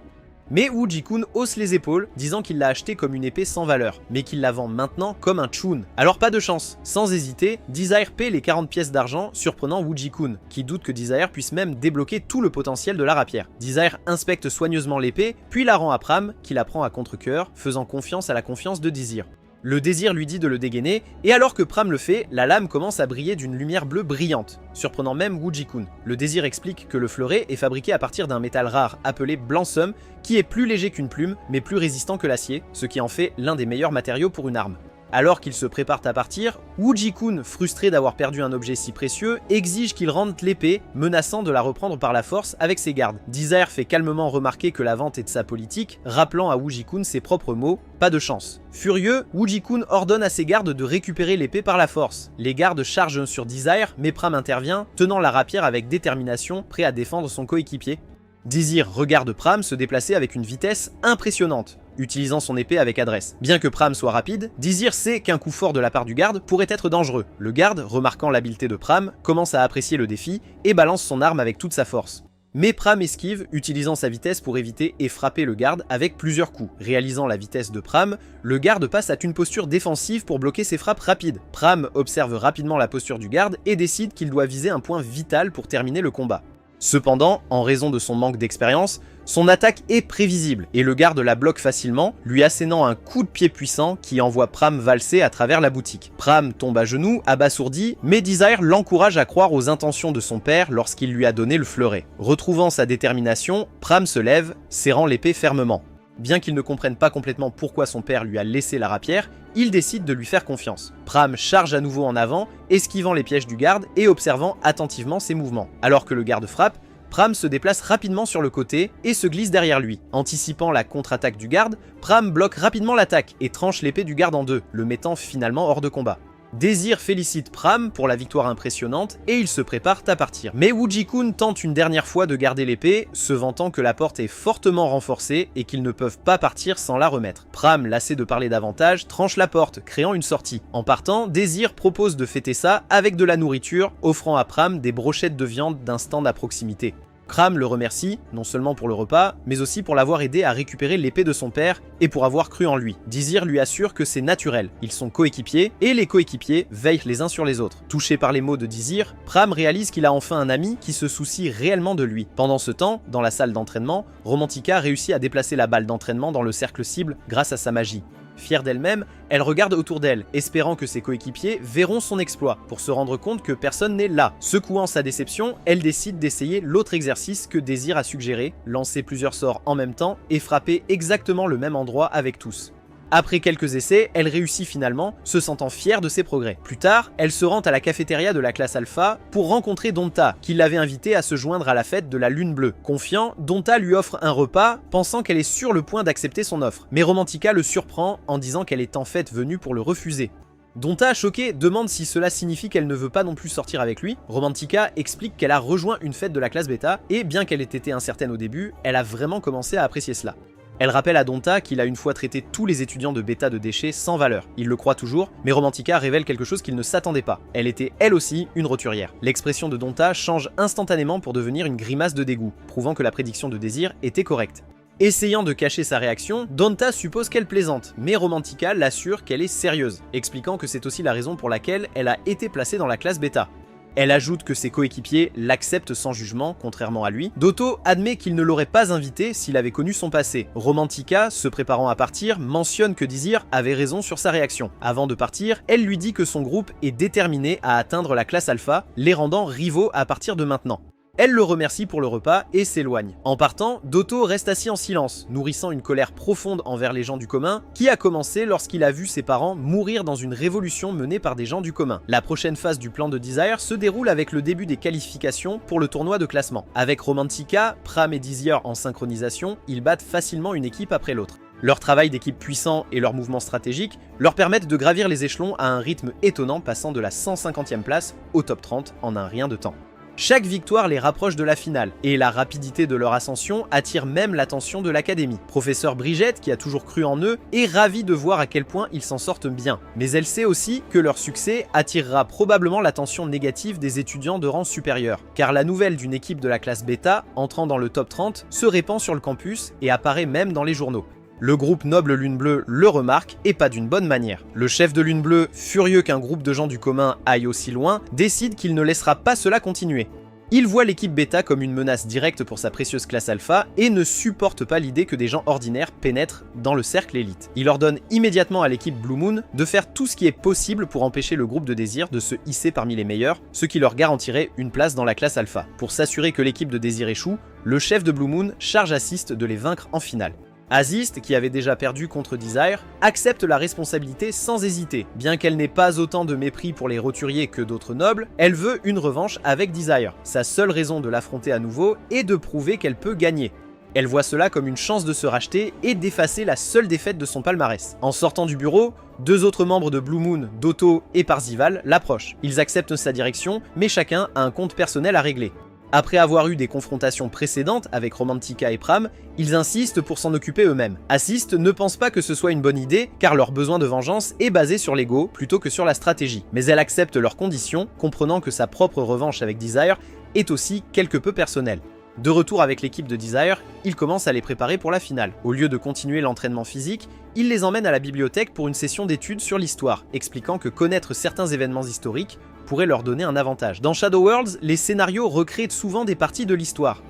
Mais Woo Ji-kun hausse les épaules, disant qu'il l'a acheté comme une épée sans valeur, mais qu'il la vend maintenant comme un chun. Alors pas de chance, sans hésiter, Desire paie les 40 pièces d'argent, surprenant Woo Ji-kun, qui doute que Desire puisse même débloquer tout le potentiel de la rapière. Desire inspecte soigneusement l'épée, puis la rend à Pram, qui la prend à contre-cœur, faisant confiance à la confiance de Désir. Le désir lui dit de le dégainer, et alors que Pram le fait, la lame commence à briller d'une lumière bleue brillante, surprenant même Woo Ji-kun. Le désir explique que le fleuret est fabriqué à partir d'un métal rare appelé blanc-seum, qui est plus léger qu'une plume, mais plus résistant que l'acier, ce qui en fait l'un des meilleurs matériaux pour une arme. Alors qu'ils se préparent à partir, Woo Ji-kun, frustré d'avoir perdu un objet si précieux, exige qu'il rende l'épée, menaçant de la reprendre par la force avec ses gardes. Desire fait calmement remarquer que la vente est de sa politique, rappelant à Woo Ji-kun ses propres mots, pas de chance. Furieux, Woo Ji-kun ordonne à ses gardes de récupérer l'épée par la force. Les gardes chargent sur Desire, mais Pram intervient, tenant la rapière avec détermination, prêt à défendre son coéquipier. Désir regarde Pram se déplacer avec une vitesse impressionnante, utilisant son épée avec adresse. Bien que Pram soit rapide, Désir sait qu'un coup fort de la part du garde pourrait être dangereux. Le garde, remarquant l'habileté de Pram, commence à apprécier le défi et balance son arme avec toute sa force. Mais Pram esquive, utilisant sa vitesse pour éviter et frapper le garde avec plusieurs coups. Réalisant la vitesse de Pram, le garde passe à une posture défensive pour bloquer ses frappes rapides. Pram observe rapidement la posture du garde et décide qu'il doit viser un point vital pour terminer le combat. Cependant, en raison de son manque d'expérience, son attaque est prévisible et le garde la bloque facilement, lui assénant un coup de pied puissant qui envoie Pram valser à travers la boutique. Pram tombe à genoux, abasourdi, mais Desire l'encourage à croire aux intentions de son père lorsqu'il lui a donné le fleuret. Retrouvant sa détermination, Pram se lève, serrant l'épée fermement. Bien qu'il ne comprenne pas complètement pourquoi son père lui a laissé la rapière, il décide de lui faire confiance. Pram charge à nouveau en avant, esquivant les pièges du garde et observant attentivement ses mouvements. Alors que le garde frappe, Pram se déplace rapidement sur le côté et se glisse derrière lui. Anticipant la contre-attaque du garde, Pram bloque rapidement l'attaque et tranche l'épée du garde en deux, le mettant finalement hors de combat. Désir félicite Pram pour la victoire impressionnante et ils se préparent à partir. Mais Woo Ji-kun tente une dernière fois de garder l'épée, se vantant que la porte est fortement renforcée et qu'ils ne peuvent pas partir sans la remettre. Pram, lassé de parler davantage, tranche la porte, créant une sortie. En partant, Désir propose de fêter ça avec de la nourriture, offrant à Pram des brochettes de viande d'un stand à proximité. Pram le remercie, non seulement pour le repas, mais aussi pour l'avoir aidé à récupérer l'épée de son père et pour avoir cru en lui. Désir lui assure que c'est naturel, ils sont coéquipiers et les coéquipiers veillent les uns sur les autres. Touché par les mots de Désir, Pram réalise qu'il a enfin un ami qui se soucie réellement de lui. Pendant ce temps, dans la salle d'entraînement, Romantica réussit à déplacer la balle d'entraînement dans le cercle cible grâce à sa magie. Fière d'elle-même, elle regarde autour d'elle, espérant que ses coéquipiers verront son exploit, pour se rendre compte que personne n'est là. Secouant sa déception, elle décide d'essayer l'autre exercice que Désir a suggéré, lancer plusieurs sorts en même temps et frapper exactement le même endroit avec tous. Après quelques essais, elle réussit finalement, se sentant fière de ses progrès. Plus tard, elle se rend à la cafétéria de la classe Alpha pour rencontrer Donta, qui l'avait invitée à se joindre à la fête de la Lune Bleue. Confiant, Donta lui offre un repas, pensant qu'elle est sur le point d'accepter son offre. Mais Romantica le surprend en disant qu'elle est en fait venue pour le refuser. Donta, choquée, demande si cela signifie qu'elle ne veut pas non plus sortir avec lui. Romantica explique qu'elle a rejoint une fête de la classe Beta, et bien qu'elle ait été incertaine au début, elle a vraiment commencé à apprécier cela. Elle rappelle à Donta qu'il a une fois traité tous les étudiants de bêta de déchets sans valeur. Il le croit toujours, mais Romantica révèle quelque chose qu'il ne s'attendait pas. Elle était elle aussi une roturière. L'expression de Donta change instantanément pour devenir une grimace de dégoût, prouvant que la prédiction de Désir était correcte. Essayant de cacher sa réaction, Donta suppose qu'elle plaisante, mais Romantica l'assure qu'elle est sérieuse, expliquant que c'est aussi la raison pour laquelle elle a été placée dans la classe bêta. Elle ajoute que ses coéquipiers l'acceptent sans jugement, contrairement à lui. Doto admet qu'il ne l'aurait pas invité s'il avait connu son passé. Romantica, se préparant à partir, mentionne que Désir avait raison sur sa réaction. Avant de partir, elle lui dit que son groupe est déterminé à atteindre la classe Alpha, les rendant rivaux à partir de maintenant. Elle le remercie pour le repas et s'éloigne. En partant, Doto reste assis en silence, nourrissant une colère profonde envers les gens du commun, qui a commencé lorsqu'il a vu ses parents mourir dans une révolution menée par des gens du commun. La prochaine phase du plan de Desire se déroule avec le début des qualifications pour le tournoi de classement. Avec Romantica, Pram et Désir en synchronisation, ils battent facilement une équipe après l'autre. Leur travail d'équipe puissant et leurs mouvements stratégiques leur permettent de gravir les échelons à un rythme étonnant, passant de la 150e place au top 30 en un rien de temps. Chaque victoire les rapproche de la finale, et la rapidité de leur ascension attire même l'attention de l'académie. Professeur Brigitte, qui a toujours cru en eux, est ravie de voir à quel point ils s'en sortent bien. Mais elle sait aussi que leur succès attirera probablement l'attention négative des étudiants de rang supérieur, car la nouvelle d'une équipe de la classe bêta, entrant dans le top 30, se répand sur le campus et apparaît même dans les journaux. Le groupe Noble Lune Bleue le remarque, et pas d'une bonne manière. Le chef de Lune Bleue, furieux qu'un groupe de gens du commun aille aussi loin, décide qu'il ne laissera pas cela continuer. Il voit l'équipe bêta comme une menace directe pour sa précieuse classe alpha et ne supporte pas l'idée que des gens ordinaires pénètrent dans le cercle élite. Il ordonne immédiatement à l'équipe Blue Moon de faire tout ce qui est possible pour empêcher le groupe de désir de se hisser parmi les meilleurs, ce qui leur garantirait une place dans la classe alpha. Pour s'assurer que l'équipe de désir échoue, le chef de Blue Moon charge Assist de les vaincre en finale. Assist, qui avait déjà perdu contre Desire, accepte la responsabilité sans hésiter. Bien qu'elle n'ait pas autant de mépris pour les roturiers que d'autres nobles, elle veut une revanche avec Desire. Sa seule raison de l'affronter à nouveau est de prouver qu'elle peut gagner. Elle voit cela comme une chance de se racheter et d'effacer la seule défaite de son palmarès. En sortant du bureau, deux autres membres de Blue Moon, Doto et Parzival, l'approchent. Ils acceptent sa direction, mais chacun a un compte personnel à régler. Après avoir eu des confrontations précédentes avec Romantica et Pram, ils insistent pour s'en occuper eux-mêmes. Assist ne pense pas que ce soit une bonne idée, car leur besoin de vengeance est basé sur l'ego plutôt que sur la stratégie. Mais elle accepte leurs conditions, comprenant que sa propre revanche avec Desire est aussi quelque peu personnelle. De retour avec l'équipe de Desire, il commence à les préparer pour la finale. Au lieu de continuer l'entraînement physique, il les emmène à la bibliothèque pour une session d'études sur l'histoire, expliquant que connaître certains événements historiques pourrait leur donner un avantage. Dans Shadow Worlds, les scénarios recréent souvent des parties de l'histoire.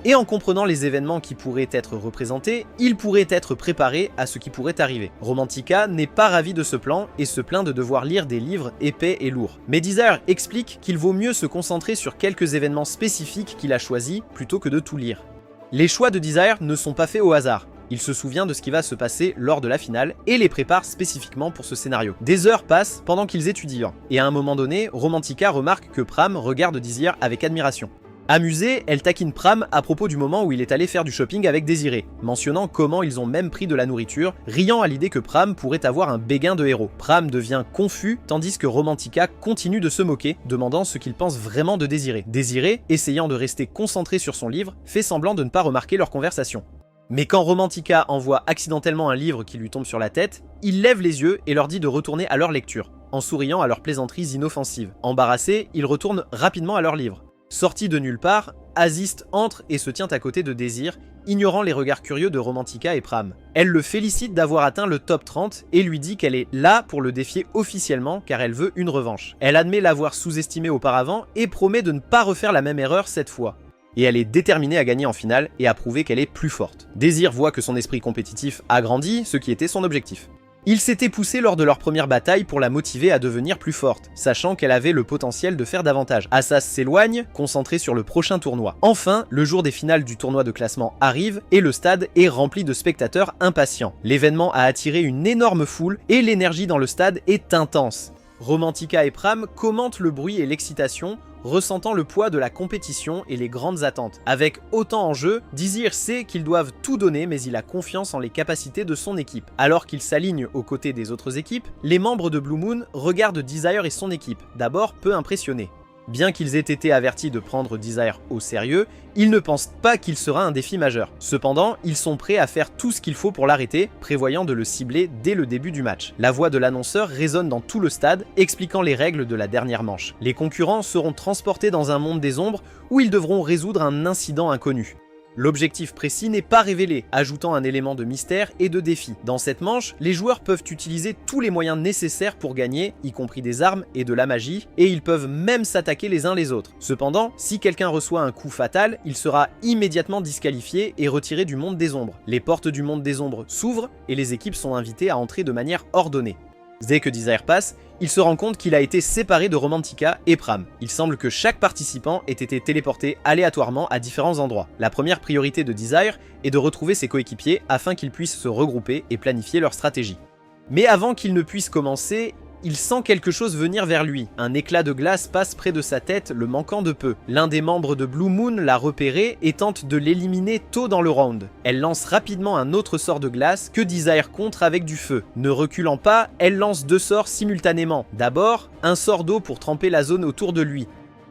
Et en comprenant les événements qui pourraient être représentés, ils pourraient être préparés à ce qui pourrait arriver. Romantica n'est pas ravi de ce plan et se plaint de devoir lire des livres épais et lourds. Mais Desire explique qu'il vaut mieux se concentrer sur quelques événements spécifiques qu'il a choisis plutôt que de tout lire. Les choix de Desire ne sont pas faits au hasard. Il se souvient de ce qui va se passer lors de la finale et les prépare spécifiquement pour ce scénario. Des heures passent pendant qu'ils étudient, et à un moment donné, Romantica remarque que Pram regarde Desire avec admiration. Amusée, elle taquine Pram à propos du moment où il est allé faire du shopping avec Désiré, mentionnant comment ils ont même pris de la nourriture, riant à l'idée que Pram pourrait avoir un béguin de héros. Pram devient confus, tandis que Romantica continue de se moquer, demandant ce qu'il pense vraiment de Désiré. Désiré, essayant de rester concentré sur son livre, fait semblant de ne pas remarquer leur conversation. Mais quand Romantica envoie accidentellement un livre qui lui tombe sur la tête, il lève les yeux et leur dit de retourner à leur lecture, en souriant à leurs plaisanteries inoffensives. Embarrassés, ils retournent rapidement à leur livre. Sorti de nulle part, Assist entre et se tient à côté de Désir, ignorant les regards curieux de Romantica et Pram. Elle le félicite d'avoir atteint le top 30 et lui dit qu'elle est là pour le défier officiellement car elle veut une revanche. Elle admet l'avoir sous-estimé auparavant et promet de ne pas refaire la même erreur cette fois. Et elle est déterminée à gagner en finale et à prouver qu'elle est plus forte. Désir voit que son esprit compétitif a grandi, ce qui était son objectif. Il s'était poussé lors de leur première bataille pour la motiver à devenir plus forte, sachant qu'elle avait le potentiel de faire davantage. Assas s'éloigne, concentré sur le prochain tournoi. Enfin, le jour des finales du tournoi de classement arrive et le stade est rempli de spectateurs impatients. L'événement a attiré une énorme foule et l'énergie dans le stade est intense. Romantica et Pram commentent le bruit et l'excitation, ressentant le poids de la compétition et les grandes attentes. Avec autant en jeu, Désir sait qu'ils doivent tout donner mais il a confiance en les capacités de son équipe. Alors qu'il s'aligne aux côtés des autres équipes, les membres de Blue Moon regardent Desire et son équipe, d'abord peu impressionnés. Bien qu'ils aient été avertis de prendre Desire au sérieux, ils ne pensent pas qu'il sera un défi majeur. Cependant, ils sont prêts à faire tout ce qu'il faut pour l'arrêter, prévoyant de le cibler dès le début du match. La voix de l'annonceur résonne dans tout le stade, expliquant les règles de la dernière manche. Les concurrents seront transportés dans un monde des ombres où ils devront résoudre un incident inconnu. L'objectif précis n'est pas révélé, ajoutant un élément de mystère et de défi. Dans cette manche, les joueurs peuvent utiliser tous les moyens nécessaires pour gagner, y compris des armes et de la magie, et ils peuvent même s'attaquer les uns les autres. Cependant, si quelqu'un reçoit un coup fatal, il sera immédiatement disqualifié et retiré du monde des ombres. Les portes du monde des ombres s'ouvrent et les équipes sont invitées à entrer de manière ordonnée. Dès que Desire passe, il se rend compte qu'il a été séparé de Romantica et Pram. Il semble que chaque participant ait été téléporté aléatoirement à différents endroits. La première priorité de Desire est de retrouver ses coéquipiers afin qu'ils puissent se regrouper et planifier leur stratégie. Mais avant qu'il ne puisse commencer, il sent quelque chose venir vers lui. Un éclat de glace passe près de sa tête, le manquant de peu. L'un des membres de Blue Moon l'a repéré et tente de l'éliminer tôt dans le round. Elle lance rapidement un autre sort de glace que Desire contre avec du feu. Ne reculant pas, elle lance deux sorts simultanément. D'abord, un sort d'eau pour tremper la zone autour de lui.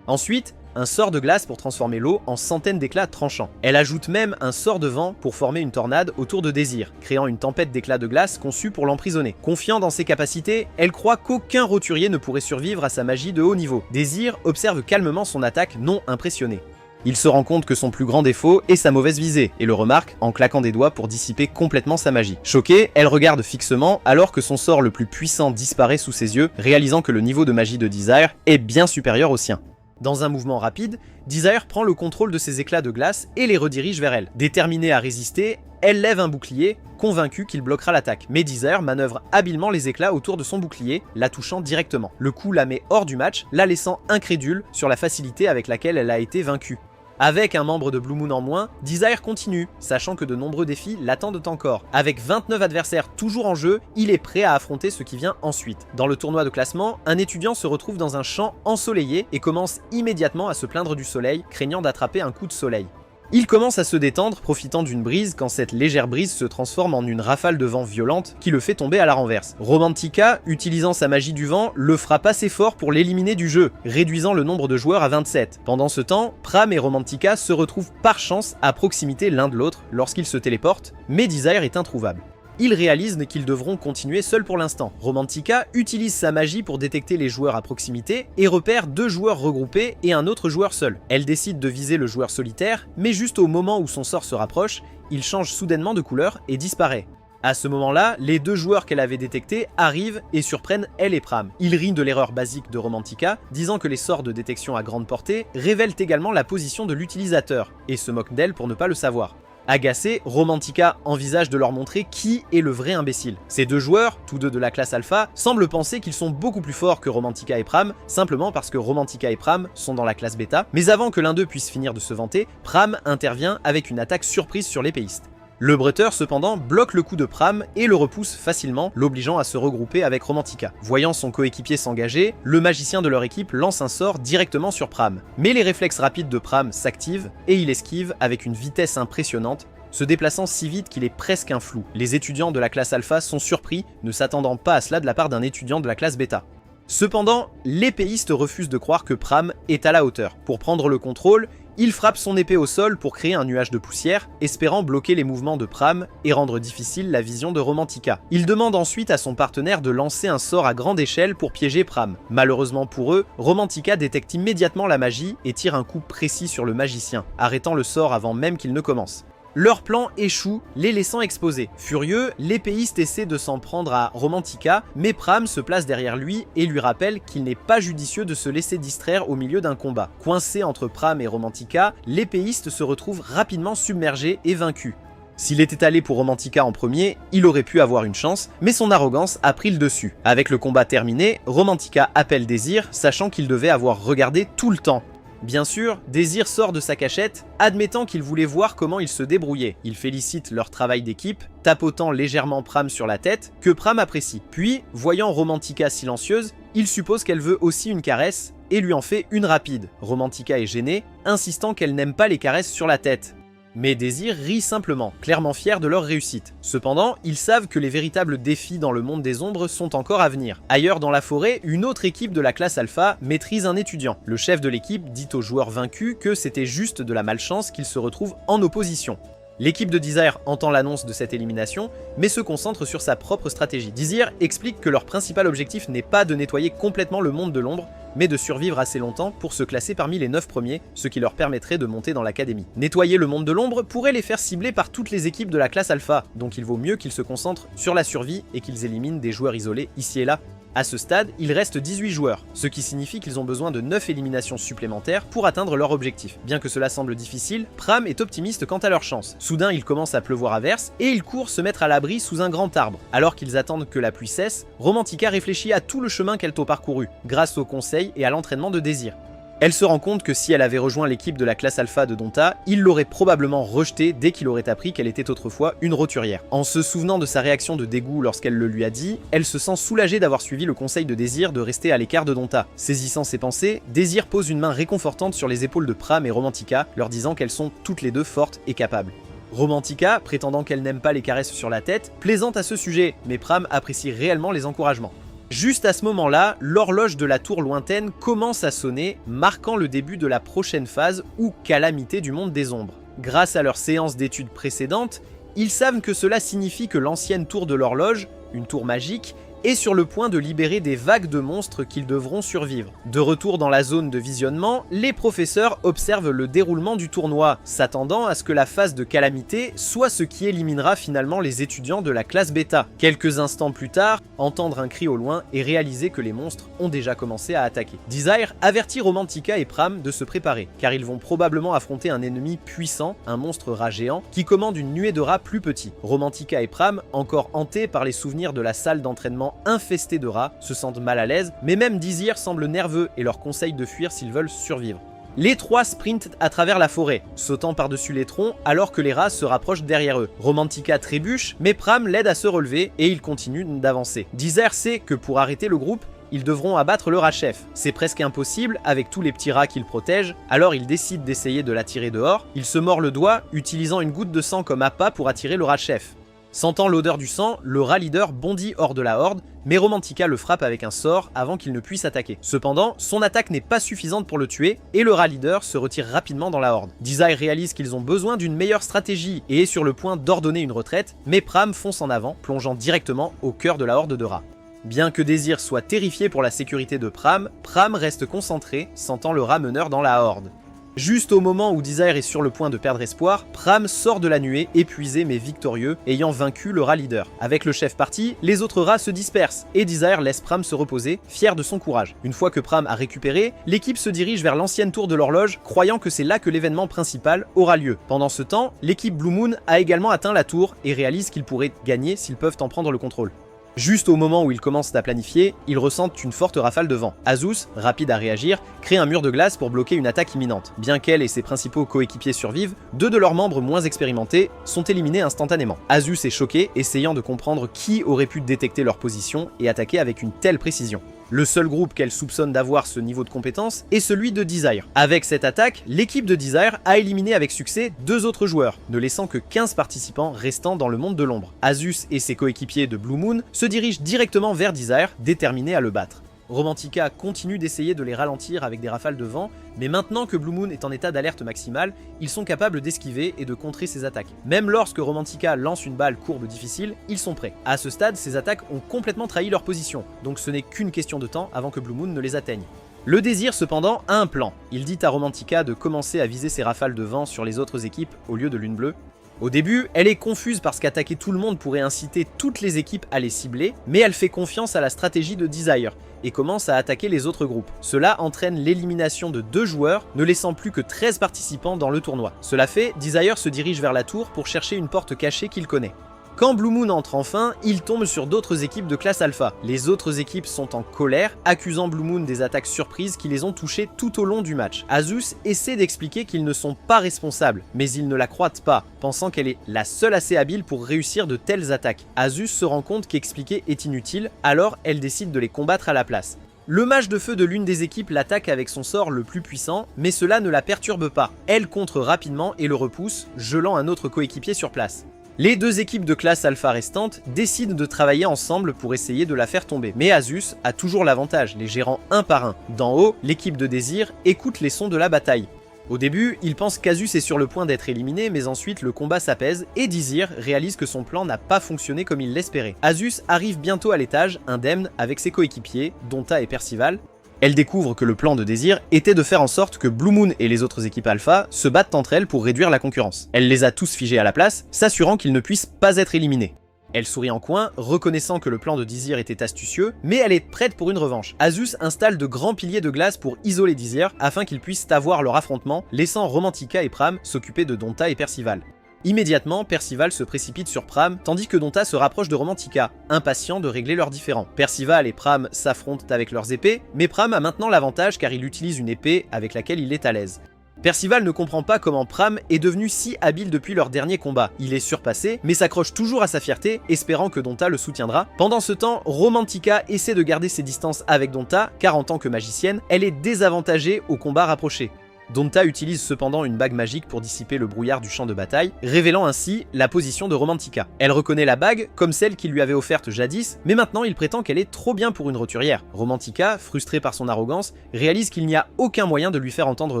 Ensuite, un sort de glace pour transformer l'eau en centaines d'éclats tranchants. Elle ajoute même un sort de vent pour former une tornade autour de Désir, créant une tempête d'éclats de glace conçue pour l'emprisonner. Confiant dans ses capacités, elle croit qu'aucun roturier ne pourrait survivre à sa magie de haut niveau. Désir observe calmement son attaque non impressionnée. Il se rend compte que son plus grand défaut est sa mauvaise visée, et le remarque en claquant des doigts pour dissiper complètement sa magie. Choquée, elle regarde fixement alors que son sort le plus puissant disparaît sous ses yeux, réalisant que le niveau de magie de Desire est bien supérieur au sien. Dans un mouvement rapide, Desire prend le contrôle de ses éclats de glace et les redirige vers elle. Déterminée à résister, elle lève un bouclier, convaincue qu'il bloquera l'attaque. Mais Desire manœuvre habilement les éclats autour de son bouclier, la touchant directement. Le coup la met hors du match, la laissant incrédule sur la facilité avec laquelle elle a été vaincue. Avec un membre de Blue Moon en moins, Desire continue, sachant que de nombreux défis l'attendent encore. Avec 29 adversaires toujours en jeu, il est prêt à affronter ce qui vient ensuite. Dans le tournoi de classement, un étudiant se retrouve dans un champ ensoleillé et commence immédiatement à se plaindre du soleil, craignant d'attraper un coup de soleil. Il commence à se détendre, profitant d'une brise quand cette légère brise se transforme en une rafale de vent violente qui le fait tomber à la renverse. Romantica, utilisant sa magie du vent, le frappe assez fort pour l'éliminer du jeu, réduisant le nombre de joueurs à 27. Pendant ce temps, Pram et Romantica se retrouvent par chance à proximité l'un de l'autre lorsqu'ils se téléportent, mais Desire est introuvable. Ils réalisent qu'ils devront continuer seuls pour l'instant. Romantica utilise sa magie pour détecter les joueurs à proximité et repère 2 joueurs regroupés et un autre joueur seul. Elle décide de viser le joueur solitaire, mais juste au moment où son sort se rapproche, il change soudainement de couleur et disparaît. À ce moment-là, les 2 joueurs qu'elle avait détectés arrivent et surprennent elle et Pram. Ils rient de l'erreur basique de Romantica, disant que les sorts de détection à grande portée révèlent également la position de l'utilisateur, et se moquent d'elle pour ne pas le savoir. Agacée, Romantica envisage de leur montrer qui est le vrai imbécile. Ces 2 joueurs, tous 2 de la classe alpha, semblent penser qu'ils sont beaucoup plus forts que Romantica et Pram, simplement parce que Romantica et Pram sont dans la classe bêta, mais avant que l'un d'eux puisse finir de se vanter, Pram intervient avec une attaque surprise sur l'épéiste. Le bretteur cependant bloque le coup de Pram et le repousse facilement, l'obligeant à se regrouper avec Romantica. Voyant son coéquipier s'engager, le magicien de leur équipe lance un sort directement sur Pram. Mais les réflexes rapides de Pram s'activent et il esquive avec une vitesse impressionnante, se déplaçant si vite qu'il est presque un flou. Les étudiants de la classe alpha sont surpris, ne s'attendant pas à cela de la part d'un étudiant de la classe bêta. Cependant, l'épéiste refuse de croire que Pram est à la hauteur. Pour prendre le contrôle, il frappe son épée au sol pour créer un nuage de poussière, espérant bloquer les mouvements de Pram et rendre difficile la vision de Romantica. Il demande ensuite à son partenaire de lancer un sort à grande échelle pour piéger Pram. Malheureusement pour eux, Romantica détecte immédiatement la magie et tire un coup précis sur le magicien, arrêtant le sort avant même qu'il ne commence. Leur plan échoue, les laissant exposés. Furieux, l'épéiste essaie de s'en prendre à Romantica, mais Pram se place derrière lui et lui rappelle qu'il n'est pas judicieux de se laisser distraire au milieu d'un combat. Coincé entre Pram et Romantica, l'épéiste se retrouve rapidement submergé et vaincu. S'il était allé pour Romantica en premier, il aurait pu avoir une chance, mais son arrogance a pris le dessus. Avec le combat terminé, Romantica appelle Désir, sachant qu'il devait avoir regardé tout le temps. Bien sûr, Désir sort de sa cachette, admettant qu'il voulait voir comment ils se débrouillaient. Il félicite leur travail d'équipe, tapotant légèrement Pram sur la tête, que Pram apprécie. Puis, voyant Romantica silencieuse, il suppose qu'elle veut aussi une caresse, et lui en fait une rapide. Romantica est gênée, insistant qu'elle n'aime pas les caresses sur la tête. Mais Désir rit simplement, clairement fier de leur réussite. Cependant, ils savent que les véritables défis dans le monde des ombres sont encore à venir. Ailleurs dans la forêt, une autre équipe de la classe alpha maîtrise un étudiant. Le chef de l'équipe dit aux joueurs vaincus que c'était juste de la malchance qu'ils se retrouvent en opposition. L'équipe de Desire entend l'annonce de cette élimination, mais se concentre sur sa propre stratégie. Desire explique que leur principal objectif n'est pas de nettoyer complètement le monde de l'ombre, mais de survivre assez longtemps pour se classer parmi les 9 premiers, ce qui leur permettrait de monter dans l'académie. Nettoyer le monde de l'ombre pourrait les faire cibler par toutes les équipes de la classe alpha, donc il vaut mieux qu'ils se concentrent sur la survie et qu'ils éliminent des joueurs isolés ici et là. À ce stade, il reste 18 joueurs, ce qui signifie qu'ils ont besoin de 9 éliminations supplémentaires pour atteindre leur objectif. Bien que cela semble difficile, Pram est optimiste quant à leur chance. Soudain, il commence à pleuvoir à verse et ils courent se mettre à l'abri sous un grand arbre. Alors qu'ils attendent que la pluie cesse, Romantica réfléchit à tout le chemin qu'elle a parcouru, grâce aux conseils et à l'entraînement de Désir. Elle se rend compte que si elle avait rejoint l'équipe de la classe alpha de Donta, il l'aurait probablement rejetée dès qu'il aurait appris qu'elle était autrefois une roturière. En se souvenant de sa réaction de dégoût lorsqu'elle le lui a dit, elle se sent soulagée d'avoir suivi le conseil de Désir de rester à l'écart de Donta. Saisissant ses pensées, Désir pose une main réconfortante sur les épaules de Pram et Romantica, leur disant qu'elles sont toutes les deux fortes et capables. Romantica, prétendant qu'elle n'aime pas les caresses sur la tête, plaisante à ce sujet, mais Pram apprécie réellement les encouragements. « Juste à ce moment-là, l'horloge de la tour lointaine commence à sonner, marquant le début de la prochaine phase ou calamité du monde des ombres. Grâce à leur séance d'études précédentes, ils savent que cela signifie que l'ancienne tour de l'horloge, une tour magique, est sur le point de libérer des vagues de monstres qu'ils devront survivre. De retour dans la zone de visionnement, les professeurs observent le déroulement du tournoi, s'attendant à ce que la phase de calamité soit ce qui éliminera finalement les étudiants de la classe bêta. Quelques instants plus tard, entendre un cri au loin et réaliser que les monstres ont déjà commencé à attaquer. Desire avertit Romantica et Pram de se préparer, car ils vont probablement affronter un ennemi puissant, un monstre rat géant, qui commande une nuée de rats plus petits. Romantica et Pram, encore hantés par les souvenirs de la salle d'entraînement infestés de rats, se sentent mal à l'aise, mais même Desire semble nerveux et leur conseille de fuir s'ils veulent survivre. Les trois sprintent à travers la forêt, sautant par-dessus les troncs alors que les rats se rapprochent derrière eux. Romantica trébuche, mais Pram l'aide à se relever et ils continuent d'avancer. Desire sait que pour arrêter le groupe, ils devront abattre le rat-chef. C'est presque impossible avec tous les petits rats qu'il protège, alors il décide d'essayer de l'attirer dehors. Il se mord le doigt, utilisant une goutte de sang comme appât pour attirer le rat-chef. Sentant l'odeur du sang, le rat leader bondit hors de la horde, mais Romantica le frappe avec un sort avant qu'il ne puisse attaquer. Cependant, son attaque n'est pas suffisante pour le tuer, et le rat leader se retire rapidement dans la horde. Desire réalise qu'ils ont besoin d'une meilleure stratégie et est sur le point d'ordonner une retraite, mais Pram fonce en avant, plongeant directement au cœur de la horde de rats. Bien que Desire soit terrifié pour la sécurité de Pram, Pram reste concentré, sentant le rat meneur dans la horde. Juste au moment où Desire est sur le point de perdre espoir, Pram sort de la nuée, épuisé mais victorieux, ayant vaincu le rat leader. Avec le chef parti, les autres rats se dispersent, et Desire laisse Pram se reposer, fier de son courage. Une fois que Pram a récupéré, l'équipe se dirige vers l'ancienne tour de l'horloge, croyant que c'est là que l'événement principal aura lieu. Pendant ce temps, l'équipe Blue Moon a également atteint la tour, et réalise qu'ils pourraient gagner s'ils peuvent en prendre le contrôle. Juste au moment où ils commencent à planifier, ils ressentent une forte rafale de vent. Azus, rapide à réagir, crée un mur de glace pour bloquer une attaque imminente. Bien qu'elle et ses principaux coéquipiers survivent, deux de leurs membres moins expérimentés sont éliminés instantanément. Azus est choqué, essayant de comprendre qui aurait pu détecter leur position et attaquer avec une telle précision. Le seul groupe qu'elle soupçonne d'avoir ce niveau de compétence est celui de Desire. Avec cette attaque, l'équipe de Desire a éliminé avec succès deux autres joueurs, ne laissant que 15 participants restant dans le monde de l'ombre. Azus et ses coéquipiers de Blue Moon se dirigent directement vers Desire, déterminés à le battre. Romantica continue d'essayer de les ralentir avec des rafales de vent, mais maintenant que Blue Moon est en état d'alerte maximale, ils sont capables d'esquiver et de contrer ses attaques. Même lorsque Romantica lance une balle courbe difficile, ils sont prêts. À ce stade, ces attaques ont complètement trahi leur position, donc ce n'est qu'une question de temps avant que Blue Moon ne les atteigne. Le Désir cependant a un plan. Il dit à Romantica de commencer à viser ses rafales de vent sur les autres équipes au lieu de Lune Bleue. Au début, elle est confuse parce qu'attaquer tout le monde pourrait inciter toutes les équipes à les cibler, mais elle fait confiance à la stratégie de Desire et commence à attaquer les autres groupes. Cela entraîne l'élimination de 2 joueurs, ne laissant plus que 13 participants dans le tournoi. Cela fait, Desire se dirige vers la tour pour chercher une porte cachée qu'il connaît. Quand Blue Moon entre enfin, il tombe sur d'autres équipes de classe alpha. Les autres équipes sont en colère, accusant Blue Moon des attaques surprises qui les ont touchés tout au long du match. Azus essaie d'expliquer qu'ils ne sont pas responsables, mais ils ne la croient pas, pensant qu'elle est la seule assez habile pour réussir de telles attaques. Azus se rend compte qu'expliquer est inutile, alors elle décide de les combattre à la place. Le mage de feu de l'une des équipes l'attaque avec son sort le plus puissant, mais cela ne la perturbe pas. Elle contre rapidement et le repousse, gelant un autre coéquipier sur place. Les 2 équipes de classe alpha restantes décident de travailler ensemble pour essayer de la faire tomber. Mais Azus a toujours l'avantage, les gérant un par un. D'en haut, l'équipe de Désir écoute les sons de la bataille. Au début, il pense qu'Azus est sur le point d'être éliminé, mais ensuite le combat s'apaise et Désir réalise que son plan n'a pas fonctionné comme il l'espérait. Azus arrive bientôt à l'étage, indemne, avec ses coéquipiers, Donta et Percival. Elle découvre que le plan de Désir était de faire en sorte que Blue Moon et les autres équipes alpha se battent entre elles pour réduire la concurrence. Elle les a tous figés à la place, s'assurant qu'ils ne puissent pas être éliminés. Elle sourit en coin, reconnaissant que le plan de Désir était astucieux, mais elle est prête pour une revanche. Azus installe de grands piliers de glace pour isoler Désir, afin qu'ils puissent avoir leur affrontement, laissant Romantica et Pram s'occuper de Donta et Percival. Immédiatement, Percival se précipite sur Pram, tandis que Donta se rapproche de Romantica, impatient de régler leurs différends. Percival et Pram s'affrontent avec leurs épées, mais Pram a maintenant l'avantage car il utilise une épée avec laquelle il est à l'aise. Percival ne comprend pas comment Pram est devenu si habile depuis leur dernier combat. Il est surpassé, mais s'accroche toujours à sa fierté, espérant que Donta le soutiendra. Pendant ce temps, Romantica essaie de garder ses distances avec Donta, car en tant que magicienne, elle est désavantagée au combat rapproché. Donta utilise cependant une bague magique pour dissiper le brouillard du champ de bataille, révélant ainsi la position de Romantica. Elle reconnaît la bague comme celle qu'il lui avait offerte jadis, mais maintenant il prétend qu'elle est trop bien pour une roturière. Romantica, frustrée par son arrogance, réalise qu'il n'y a aucun moyen de lui faire entendre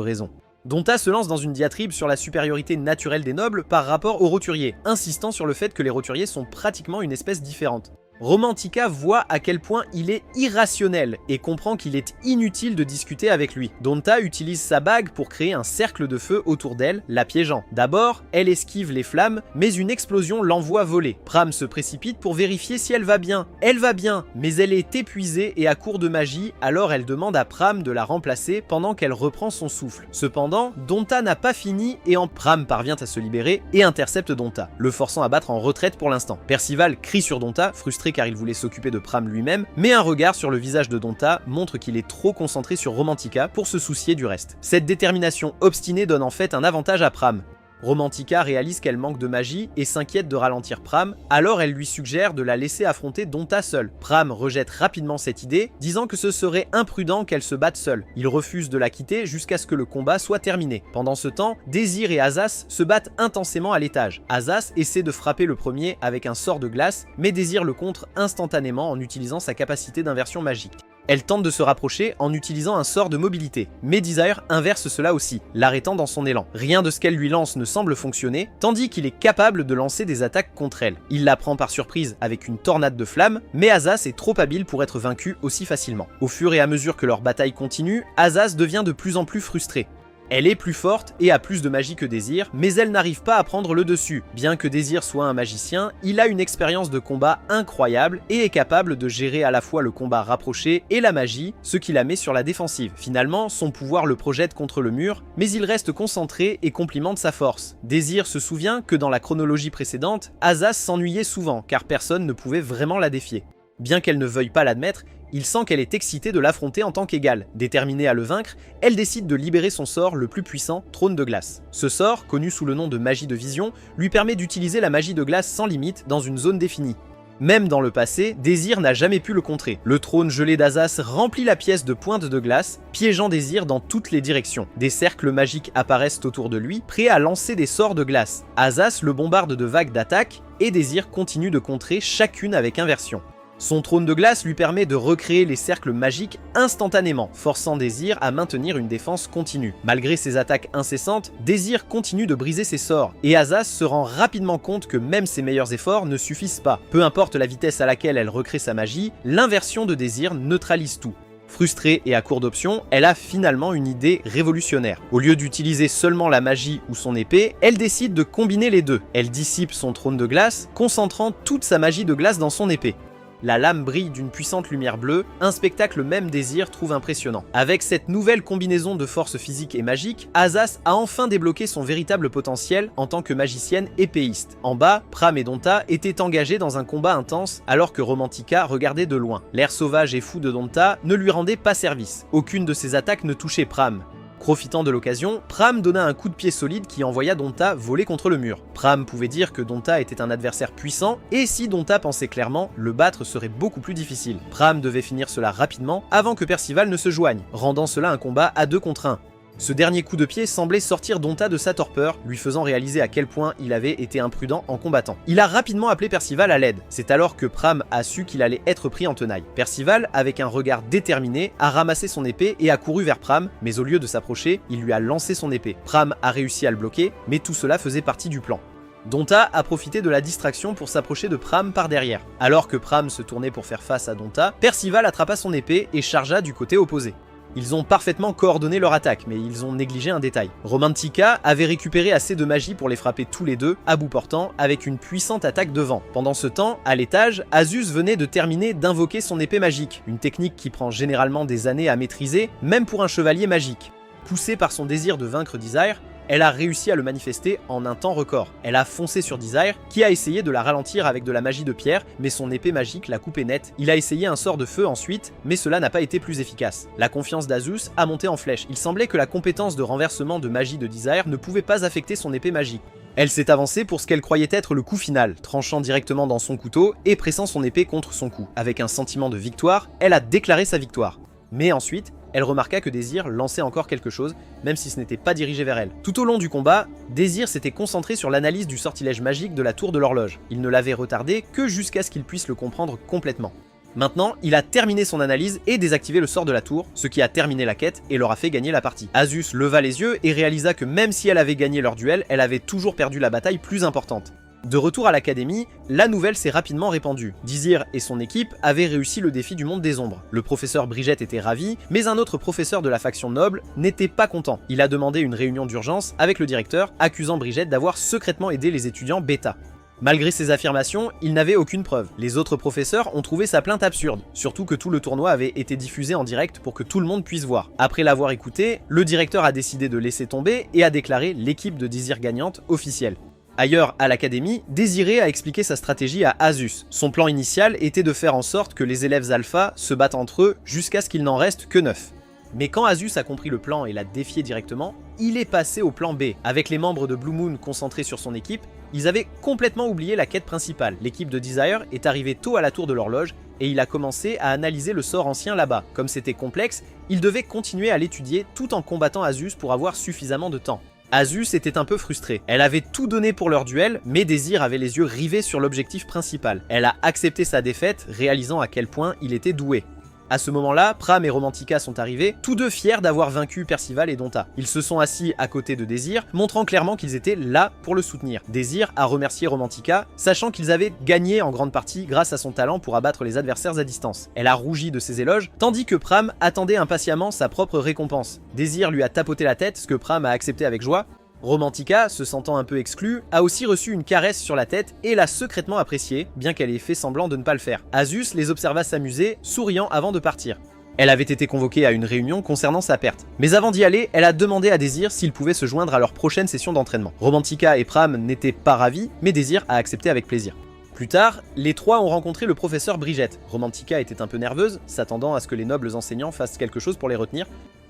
raison. Donta se lance dans une diatribe sur la supériorité naturelle des nobles par rapport aux roturiers, insistant sur le fait que les roturiers sont pratiquement une espèce différente. Romantica voit à quel point il est irrationnel et comprend qu'il est inutile de discuter avec lui. Donta utilise sa bague pour créer un cercle de feu autour d'elle, la piégeant. D'abord, elle esquive les flammes, mais une explosion l'envoie voler. Pram se précipite pour vérifier si elle va bien. Elle va bien, mais elle est épuisée et à court de magie, alors elle demande à Pram de la remplacer pendant qu'elle reprend son souffle. Cependant, Donta n'a pas fini et Pram parvient à se libérer et intercepte Donta, le forçant à battre en retraite pour l'instant. Percival crie sur Donta, frustré car il voulait s'occuper de Pram lui-même, mais un regard sur le visage de Donta montre qu'il est trop concentré sur Romantica pour se soucier du reste. Cette détermination obstinée donne en fait un avantage à Pram. Romantica réalise qu'elle manque de magie et s'inquiète de ralentir Pram, alors elle lui suggère de la laisser affronter Donta seule. Pram rejette rapidement cette idée, disant que ce serait imprudent qu'elle se batte seule. Il refuse de la quitter jusqu'à ce que le combat soit terminé. Pendant ce temps, Désir et Azaz se battent intensément à l'étage. Azaz essaie de frapper le premier avec un sort de glace, mais Désir le contre instantanément en utilisant sa capacité d'inversion magique. Elle tente de se rapprocher en utilisant un sort de mobilité, mais Desire inverse cela aussi, l'arrêtant dans son élan. Rien de ce qu'elle lui lance ne semble fonctionner, tandis qu'il est capable de lancer des attaques contre elle. Il la prend par surprise avec une tornade de flammes, mais Azaz est trop habile pour être vaincu aussi facilement. Au fur et à mesure que leur bataille continue, Azaz devient de plus en plus frustrée. Elle est plus forte et a plus de magie que Désir, mais elle n'arrive pas à prendre le dessus. Bien que Désir soit un magicien, il a une expérience de combat incroyable et est capable de gérer à la fois le combat rapproché et la magie, ce qui la met sur la défensive. Finalement, son pouvoir le projette contre le mur, mais il reste concentré et complimente sa force. Désir se souvient que dans la chronologie précédente, Azaz s'ennuyait souvent car personne ne pouvait vraiment la défier. Bien qu'elle ne veuille pas l'admettre, il sent qu'elle est excitée de l'affronter en tant qu'égale. Déterminée à le vaincre, elle décide de libérer son sort le plus puissant, Trône de glace. Ce sort, connu sous le nom de magie de vision, lui permet d'utiliser la magie de glace sans limite dans une zone définie. Même dans le passé, Désir n'a jamais pu le contrer. Le trône gelé d'Azaz remplit la pièce de pointes de glace, piégeant Désir dans toutes les directions. Des cercles magiques apparaissent autour de lui, prêts à lancer des sorts de glace. Azaz le bombarde de vagues d'attaques, et Désir continue de contrer chacune avec inversion. Son trône de glace lui permet de recréer les cercles magiques instantanément, forçant Désir à maintenir une défense continue. Malgré ses attaques incessantes, Désir continue de briser ses sorts, et Azaz se rend rapidement compte que même ses meilleurs efforts ne suffisent pas. Peu importe la vitesse à laquelle elle recrée sa magie, l'inversion de Désir neutralise tout. Frustrée et à court d'options, elle a finalement une idée révolutionnaire. Au lieu d'utiliser seulement la magie ou son épée, elle décide de combiner les deux. Elle dissipe son trône de glace, concentrant toute sa magie de glace dans son épée. La lame brille d'une puissante lumière bleue, un spectacle même Désir trouve impressionnant. Avec cette nouvelle combinaison de forces physiques et magiques, Azaz a enfin débloqué son véritable potentiel en tant que magicienne épéiste. En bas, Pram et Donta étaient engagés dans un combat intense alors que Romantica regardait de loin. L'air sauvage et fou de Donta ne lui rendait pas service. Aucune de ses attaques ne touchait Pram. Profitant de l'occasion, Pram donna un coup de pied solide qui envoya Donta voler contre le mur. Pram pouvait dire que Donta était un adversaire puissant, et si Donta pensait clairement, le battre serait beaucoup plus difficile. Pram devait finir cela rapidement avant que Percival ne se joigne, rendant cela un combat à 2 contre 1. Ce dernier coup de pied semblait sortir Donta de sa torpeur, lui faisant réaliser à quel point il avait été imprudent en combattant. Il a rapidement appelé Percival à l'aide. C'est alors que Pram a su qu'il allait être pris en tenaille. Percival, avec un regard déterminé, a ramassé son épée et a couru vers Pram, mais au lieu de s'approcher, il lui a lancé son épée. Pram a réussi à le bloquer, mais tout cela faisait partie du plan. Donta a profité de la distraction pour s'approcher de Pram par derrière. Alors que Pram se tournait pour faire face à Donta, Percival attrapa son épée et chargea du côté opposé. Ils ont parfaitement coordonné leur attaque, mais ils ont négligé un détail. Romantica avait récupéré assez de magie pour les frapper tous les deux, à bout portant, avec une puissante attaque de vent. Pendant ce temps, à l'étage, Azuz venait de terminer d'invoquer son épée magique, une technique qui prend généralement des années à maîtriser, même pour un chevalier magique. Poussée par son désir de vaincre Desire, elle a réussi à le manifester en un temps record. Elle a foncé sur Desire, qui a essayé de la ralentir avec de la magie de pierre, mais son épée magique l'a coupée net. Il a essayé un sort de feu ensuite, mais cela n'a pas été plus efficace. La confiance d'Azuz a monté en flèche. Il semblait que la compétence de renversement de magie de Desire ne pouvait pas affecter son épée magique. Elle s'est avancée pour ce qu'elle croyait être le coup final, tranchant directement dans son couteau et pressant son épée contre son cou. Avec un sentiment de victoire, elle a déclaré sa victoire. Mais ensuite, elle remarqua que Désir lançait encore quelque chose, même si ce n'était pas dirigé vers elle. Tout au long du combat, Désir s'était concentré sur l'analyse du sortilège magique de la tour de l'horloge. Il ne l'avait retardé que jusqu'à ce qu'il puisse le comprendre complètement. Maintenant, il a terminé son analyse et désactivé le sort de la tour, ce qui a terminé la quête et leur a fait gagner la partie. Azus leva les yeux et réalisa que même si elle avait gagné leur duel, elle avait toujours perdu la bataille plus importante. De retour à l'académie, la nouvelle s'est rapidement répandue. Dizir et son équipe avaient réussi le défi du monde des ombres. Le professeur Brigitte était ravi, mais un autre professeur de la faction noble n'était pas content. Il a demandé une réunion d'urgence avec le directeur, accusant Brigitte d'avoir secrètement aidé les étudiants bêta. Malgré ces affirmations, il n'avait aucune preuve. Les autres professeurs ont trouvé sa plainte absurde, surtout que tout le tournoi avait été diffusé en direct pour que tout le monde puisse voir. Après l'avoir écouté, le directeur a décidé de laisser tomber et a déclaré l'équipe de Désir gagnante officielle. Ailleurs, à l'académie, Désiré a expliqué sa stratégie à Azus. Son plan initial était de faire en sorte que les élèves alpha se battent entre eux jusqu'à ce qu'il n'en reste que 9. Mais quand Azus a compris le plan et l'a défié directement, il est passé au plan B. Avec les membres de Blue Moon concentrés sur son équipe, ils avaient complètement oublié la quête principale. L'équipe de Desire est arrivée tôt à la tour de l'horloge et il a commencé à analyser le sort ancien là-bas. Comme c'était complexe, il devait continuer à l'étudier tout en combattant Azus pour avoir suffisamment de temps. Azus était un peu frustrée. Elle avait tout donné pour leur duel, mais Désir avait les yeux rivés sur l'objectif principal. Elle a accepté sa défaite, réalisant à quel point il était doué. À ce moment-là, Pram et Romantica sont arrivés, tous deux fiers d'avoir vaincu Percival et Donta. Ils se sont assis à côté de Désir, montrant clairement qu'ils étaient là pour le soutenir. Désir a remercié Romantica, sachant qu'ils avaient gagné en grande partie grâce à son talent pour abattre les adversaires à distance. Elle a rougi de ses éloges, tandis que Pram attendait impatiemment sa propre récompense. Désir lui a tapoté la tête, ce que Pram a accepté avec joie. Romantica, se sentant un peu exclue, a aussi reçu une caresse sur la tête et l'a secrètement appréciée, bien qu'elle ait fait semblant de ne pas le faire. Azus les observa s'amuser, souriant avant de partir. Elle avait été convoquée à une réunion concernant sa perte. Mais avant d'y aller, elle a demandé à Désir s'il pouvait se joindre à leur prochaine session d'entraînement. Romantica et Pram n'étaient pas ravis, mais Désir a accepté avec plaisir. Plus tard, les trois ont rencontré le professeur Brigitte. Romantica était un peu nerveuse, s'attendant à ce que les nobles enseignants fassent quelque chose pour les retenir,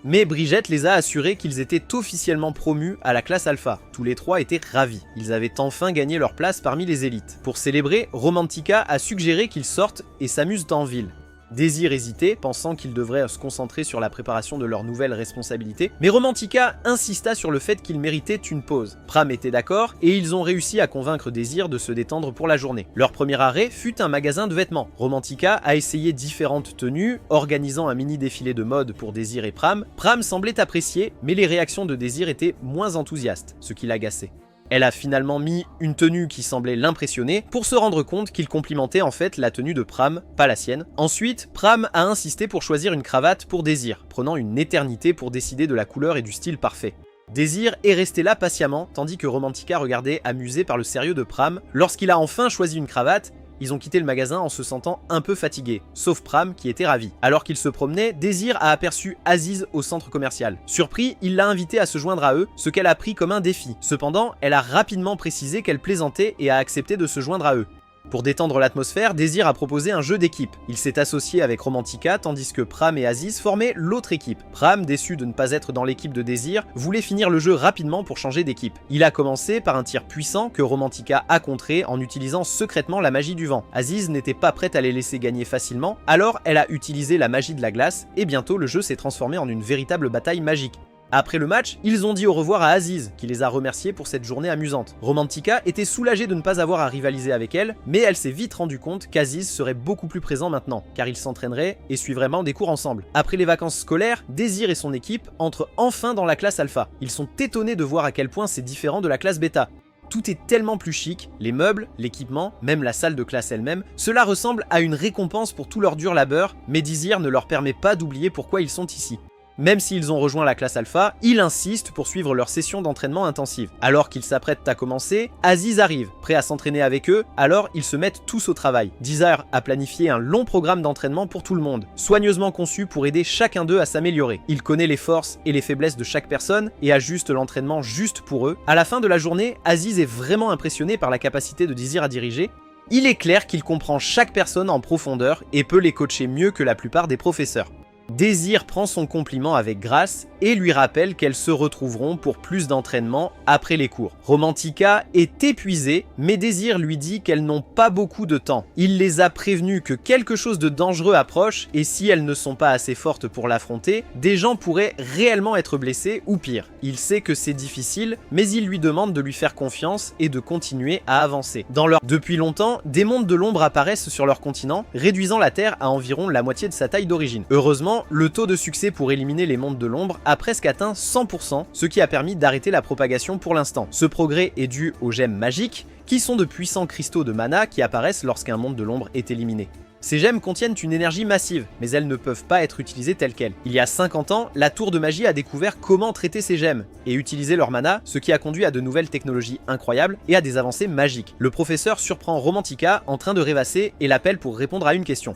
mais Brigitte les a assurés qu'ils étaient officiellement promus à la classe alpha. Tous les trois étaient ravis. Ils avaient enfin gagné leur place parmi les élites. Pour célébrer, Romantica a suggéré qu'ils sortent et s'amusent en ville. Désir hésitait, pensant qu'ils devraient se concentrer sur la préparation de leurs nouvelles responsabilités, mais Romantica insista sur le fait qu'ils méritaient une pause. Pram était d'accord, et ils ont réussi à convaincre Désir de se détendre pour la journée. Leur premier arrêt fut un magasin de vêtements. Romantica a essayé différentes tenues, organisant un mini défilé de mode pour Désir et Pram. Pram semblait apprécier, mais les réactions de Désir étaient moins enthousiastes, ce qui l'agaçait. Elle a finalement mis une tenue qui semblait l'impressionner pour se rendre compte qu'il complimentait en fait la tenue de Pram, pas la sienne. Ensuite, Pram a insisté pour choisir une cravate pour Désir, prenant une éternité pour décider de la couleur et du style parfait. Désir est resté là patiemment, tandis que Romantica regardait amusé par le sérieux de Pram. Lorsqu'il a enfin choisi une cravate, ils ont quitté le magasin en se sentant un peu fatigués, sauf Pram qui était ravi. Alors qu'il se promenait, Désir a aperçu Aziz au centre commercial. Surpris, il l'a invité à se joindre à eux, ce qu'elle a pris comme un défi. Cependant, elle a rapidement précisé qu'elle plaisantait et a accepté de se joindre à eux. Pour détendre l'atmosphère, Désir a proposé un jeu d'équipe. Il s'est associé avec Romantica tandis que Pram et Aziz formaient l'autre équipe. Pram, déçu de ne pas être dans l'équipe de Désir, voulait finir le jeu rapidement pour changer d'équipe. Il a commencé par un tir puissant que Romantica a contré en utilisant secrètement la magie du vent. Aziz n'était pas prête à les laisser gagner facilement, alors elle a utilisé la magie de la glace et bientôt le jeu s'est transformé en une véritable bataille magique. Après le match, ils ont dit au revoir à Aziz, qui les a remerciés pour cette journée amusante. Romantica était soulagée de ne pas avoir à rivaliser avec elle, mais elle s'est vite rendu compte qu'Aziz serait beaucoup plus présent maintenant, car ils s'entraîneraient et suivraient des cours ensemble. Après les vacances scolaires, Désir et son équipe entrent enfin dans la classe alpha. Ils sont étonnés de voir à quel point c'est différent de la classe bêta. Tout est tellement plus chic, les meubles, l'équipement, même la salle de classe elle-même, cela ressemble à une récompense pour tout leur dur labeur, mais Désir ne leur permet pas d'oublier pourquoi ils sont ici. Même s'ils ont rejoint la classe alpha, ils insistent pour suivre leur session d'entraînement intensive. Alors qu'ils s'apprêtent à commencer, Aziz arrive, prêt à s'entraîner avec eux, alors ils se mettent tous au travail. Desire a planifié un long programme d'entraînement pour tout le monde, soigneusement conçu pour aider chacun d'eux à s'améliorer. Il connaît les forces et les faiblesses de chaque personne et ajuste l'entraînement juste pour eux. À la fin de la journée, Aziz est vraiment impressionné par la capacité de Desire à diriger. Il est clair qu'il comprend chaque personne en profondeur et peut les coacher mieux que la plupart des professeurs. Désir prend son compliment avec grâce et lui rappelle qu'elles se retrouveront pour plus d'entraînement après les cours. Romantica est épuisée, mais Désir lui dit qu'elles n'ont pas beaucoup de temps. Il les a prévenues que quelque chose de dangereux approche et si elles ne sont pas assez fortes pour l'affronter, des gens pourraient réellement être blessés ou pire. Il sait que c'est difficile, mais il lui demande de lui faire confiance et de continuer à avancer. Depuis longtemps, des mondes de l'ombre apparaissent sur leur continent, réduisant la Terre à environ la moitié de sa taille d'origine. Heureusement, le taux de succès pour éliminer les mondes de l'ombre a presque atteint 100%, ce qui a permis d'arrêter la propagation pour l'instant. Ce progrès est dû aux gemmes magiques, qui sont de puissants cristaux de mana qui apparaissent lorsqu'un monde de l'ombre est éliminé. Ces gemmes contiennent une énergie massive, mais elles ne peuvent pas être utilisées telles quelles. Il y a 50 ans, la tour de magie a découvert comment traiter ces gemmes et utiliser leur mana, ce qui a conduit à de nouvelles technologies incroyables et à des avancées magiques. Le professeur surprend Romantica en train de rêvasser et l'appelle pour répondre à une question.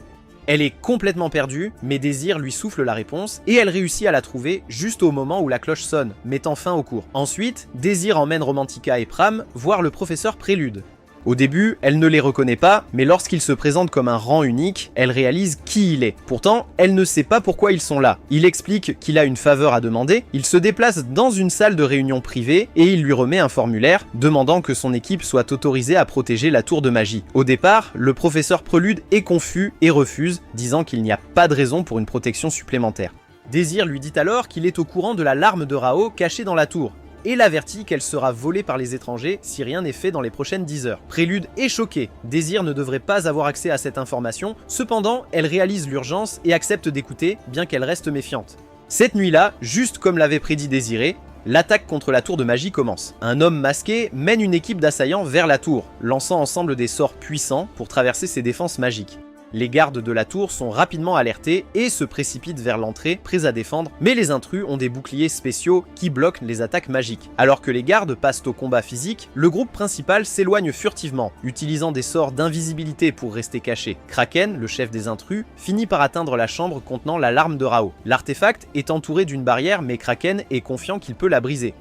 Elle est complètement perdue, mais Désir lui souffle la réponse et elle réussit à la trouver juste au moment où la cloche sonne, mettant fin au cours. Ensuite, Désir emmène Romantica et Pram voir le professeur Prélude. Au début, elle ne les reconnaît pas, mais lorsqu'il se présente comme un rang unique, elle réalise qui il est. Pourtant, elle ne sait pas pourquoi ils sont là. Il explique qu'il a une faveur à demander, il se déplace dans une salle de réunion privée et il lui remet un formulaire demandant que son équipe soit autorisée à protéger la tour de magie. Au départ, le professeur Prélude est confus et refuse, disant qu'il n'y a pas de raison pour une protection supplémentaire. Désir lui dit alors qu'il est au courant de la larme de Rao cachée dans la tour, et l'avertit qu'elle sera volée par les étrangers si rien n'est fait dans les prochaines 10 heures. Prélude est choqué, Désir ne devrait pas avoir accès à cette information, cependant elle réalise l'urgence et accepte d'écouter, bien qu'elle reste méfiante. Cette nuit-là, juste comme l'avait prédit Désiré, l'attaque contre la tour de magie commence. Un homme masqué mène une équipe d'assaillants vers la tour, lançant ensemble des sorts puissants pour traverser ses défenses magiques. Les gardes de la tour sont rapidement alertés et se précipitent vers l'entrée, prêts à défendre, mais les intrus ont des boucliers spéciaux qui bloquent les attaques magiques. Alors que les gardes passent au combat physique, le groupe principal s'éloigne furtivement, utilisant des sorts d'invisibilité pour rester caché. Kraken, le chef des intrus, finit par atteindre la chambre contenant la larme de Rao. L'artefact est entouré d'une barrière, mais Kraken est confiant qu'il peut la briser.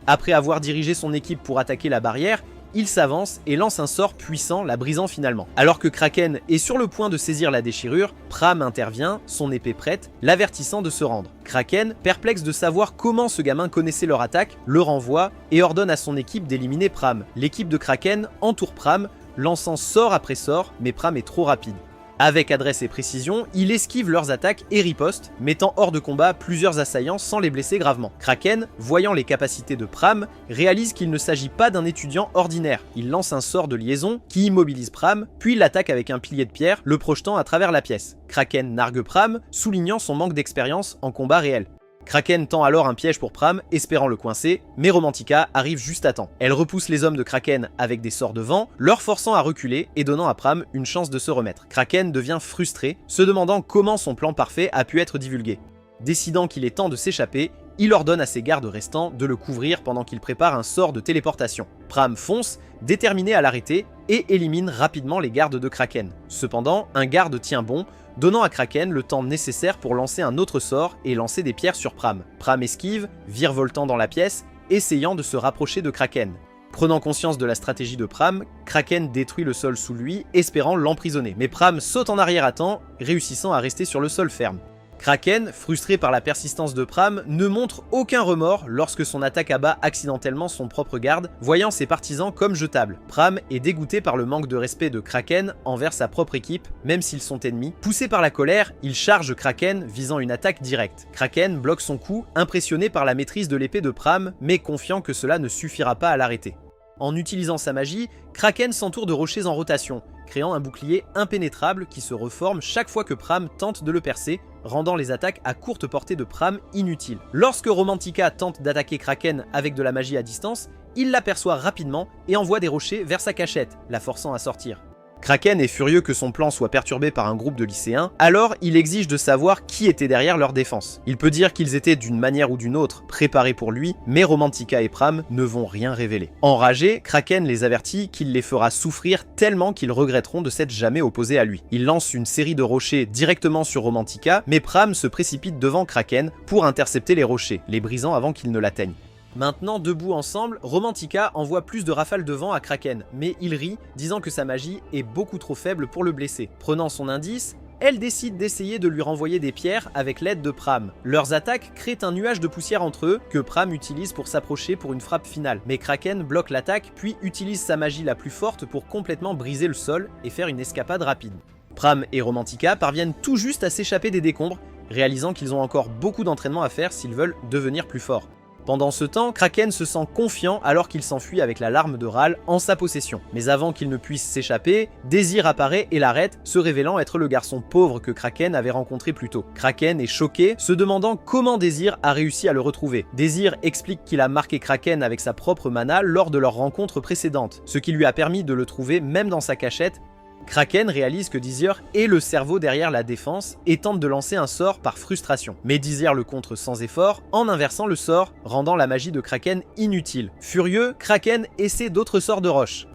Après avoir dirigé son équipe pour attaquer la barrière, il s'avance et lance un sort puissant, la brisant finalement. Alors que Kraken est sur le point de saisir la déchirure, Pram intervient, son épée prête, l'avertissant de se rendre. Kraken, perplexe de savoir comment ce gamin connaissait leur attaque, le renvoie et ordonne à son équipe d'éliminer Pram. L'équipe de Kraken entoure Pram, lançant sort après sort, mais Pram est trop rapide. Avec adresse et précision, il esquive leurs attaques et riposte, mettant hors de combat plusieurs assaillants sans les blesser gravement. Kraken, voyant les capacités de Pram, réalise qu'il ne s'agit pas d'un étudiant ordinaire. Il lance un sort de liaison qui immobilise Pram, puis l'attaque avec un pilier de pierre, le projetant à travers la pièce. Kraken nargue Pram, soulignant son manque d'expérience en combat réel. Kraken tend alors un piège pour Pram, espérant le coincer, mais Romantica arrive juste à temps. Elle repousse les hommes de Kraken avec des sorts de vent, leur forçant à reculer et donnant à Pram une chance de se remettre. Kraken devient frustré, se demandant comment son plan parfait a pu être divulgué. Décidant qu'il est temps de s'échapper, il ordonne à ses gardes restants de le couvrir pendant qu'il prépare un sort de téléportation. Pram fonce, déterminé à l'arrêter, et élimine rapidement les gardes de Kraken. Cependant, un garde tient bon, donnant à Kraken le temps nécessaire pour lancer un autre sort et lancer des pierres sur Pram. Pram esquive, virevoltant dans la pièce, essayant de se rapprocher de Kraken. Prenant conscience de la stratégie de Pram, Kraken détruit le sol sous lui, espérant l'emprisonner. Mais Pram saute en arrière à temps, réussissant à rester sur le sol ferme. Kraken, frustré par la persistance de Pram, ne montre aucun remords lorsque son attaque abat accidentellement son propre garde, voyant ses partisans comme jetables. Pram est dégoûté par le manque de respect de Kraken envers sa propre équipe, même s'ils sont ennemis. Poussé par la colère, il charge Kraken, visant une attaque directe. Kraken bloque son coup, impressionné par la maîtrise de l'épée de Pram, mais confiant que cela ne suffira pas à l'arrêter. En utilisant sa magie, Kraken s'entoure de rochers en rotation, créant un bouclier impénétrable qui se reforme chaque fois que Pram tente de le percer, rendant les attaques à courte portée de Pram inutiles. Lorsque Romantica tente d'attaquer Kraken avec de la magie à distance, il l'aperçoit rapidement et envoie des rochers vers sa cachette, la forçant à sortir. Kraken est furieux que son plan soit perturbé par un groupe de lycéens, alors il exige de savoir qui était derrière leur défense. Il peut dire qu'ils étaient d'une manière ou d'une autre préparés pour lui, mais Romantica et Pram ne vont rien révéler. Enragé, Kraken les avertit qu'il les fera souffrir tellement qu'ils regretteront de s'être jamais opposés à lui. Il lance une série de rochers directement sur Romantica, mais Pram se précipite devant Kraken pour intercepter les rochers, les brisant avant qu'ils ne l'atteignent. Maintenant, debout ensemble, Romantica envoie plus de rafales de vent à Kraken, mais il rit, disant que sa magie est beaucoup trop faible pour le blesser. Prenant son indice, elles décident d'essayer de lui renvoyer des pierres avec l'aide de Pram. Leurs attaques créent un nuage de poussière entre eux que Pram utilise pour s'approcher pour une frappe finale. Mais Kraken bloque l'attaque puis utilise sa magie la plus forte pour complètement briser le sol et faire une escapade rapide. Pram et Romantica parviennent tout juste à s'échapper des décombres, réalisant qu'ils ont encore beaucoup d'entraînement à faire s'ils veulent devenir plus forts. Pendant ce temps, Kraken se sent confiant alors qu'il s'enfuit avec la larme de Ral en sa possession. Mais avant qu'il ne puisse s'échapper, Désir apparaît et l'arrête, se révélant être le garçon pauvre que Kraken avait rencontré plus tôt. Kraken est choqué, se demandant comment Désir a réussi à le retrouver. Désir explique qu'il a marqué Kraken avec sa propre mana lors de leur rencontre précédente, ce qui lui a permis de le trouver même dans sa cachette. Kraken réalise que Désir est le cerveau derrière la défense et tente de lancer un sort par frustration. Mais Désir le contre sans effort en inversant le sort, rendant la magie de Kraken inutile. Furieux, Kraken essaie d'autres sorts de roche.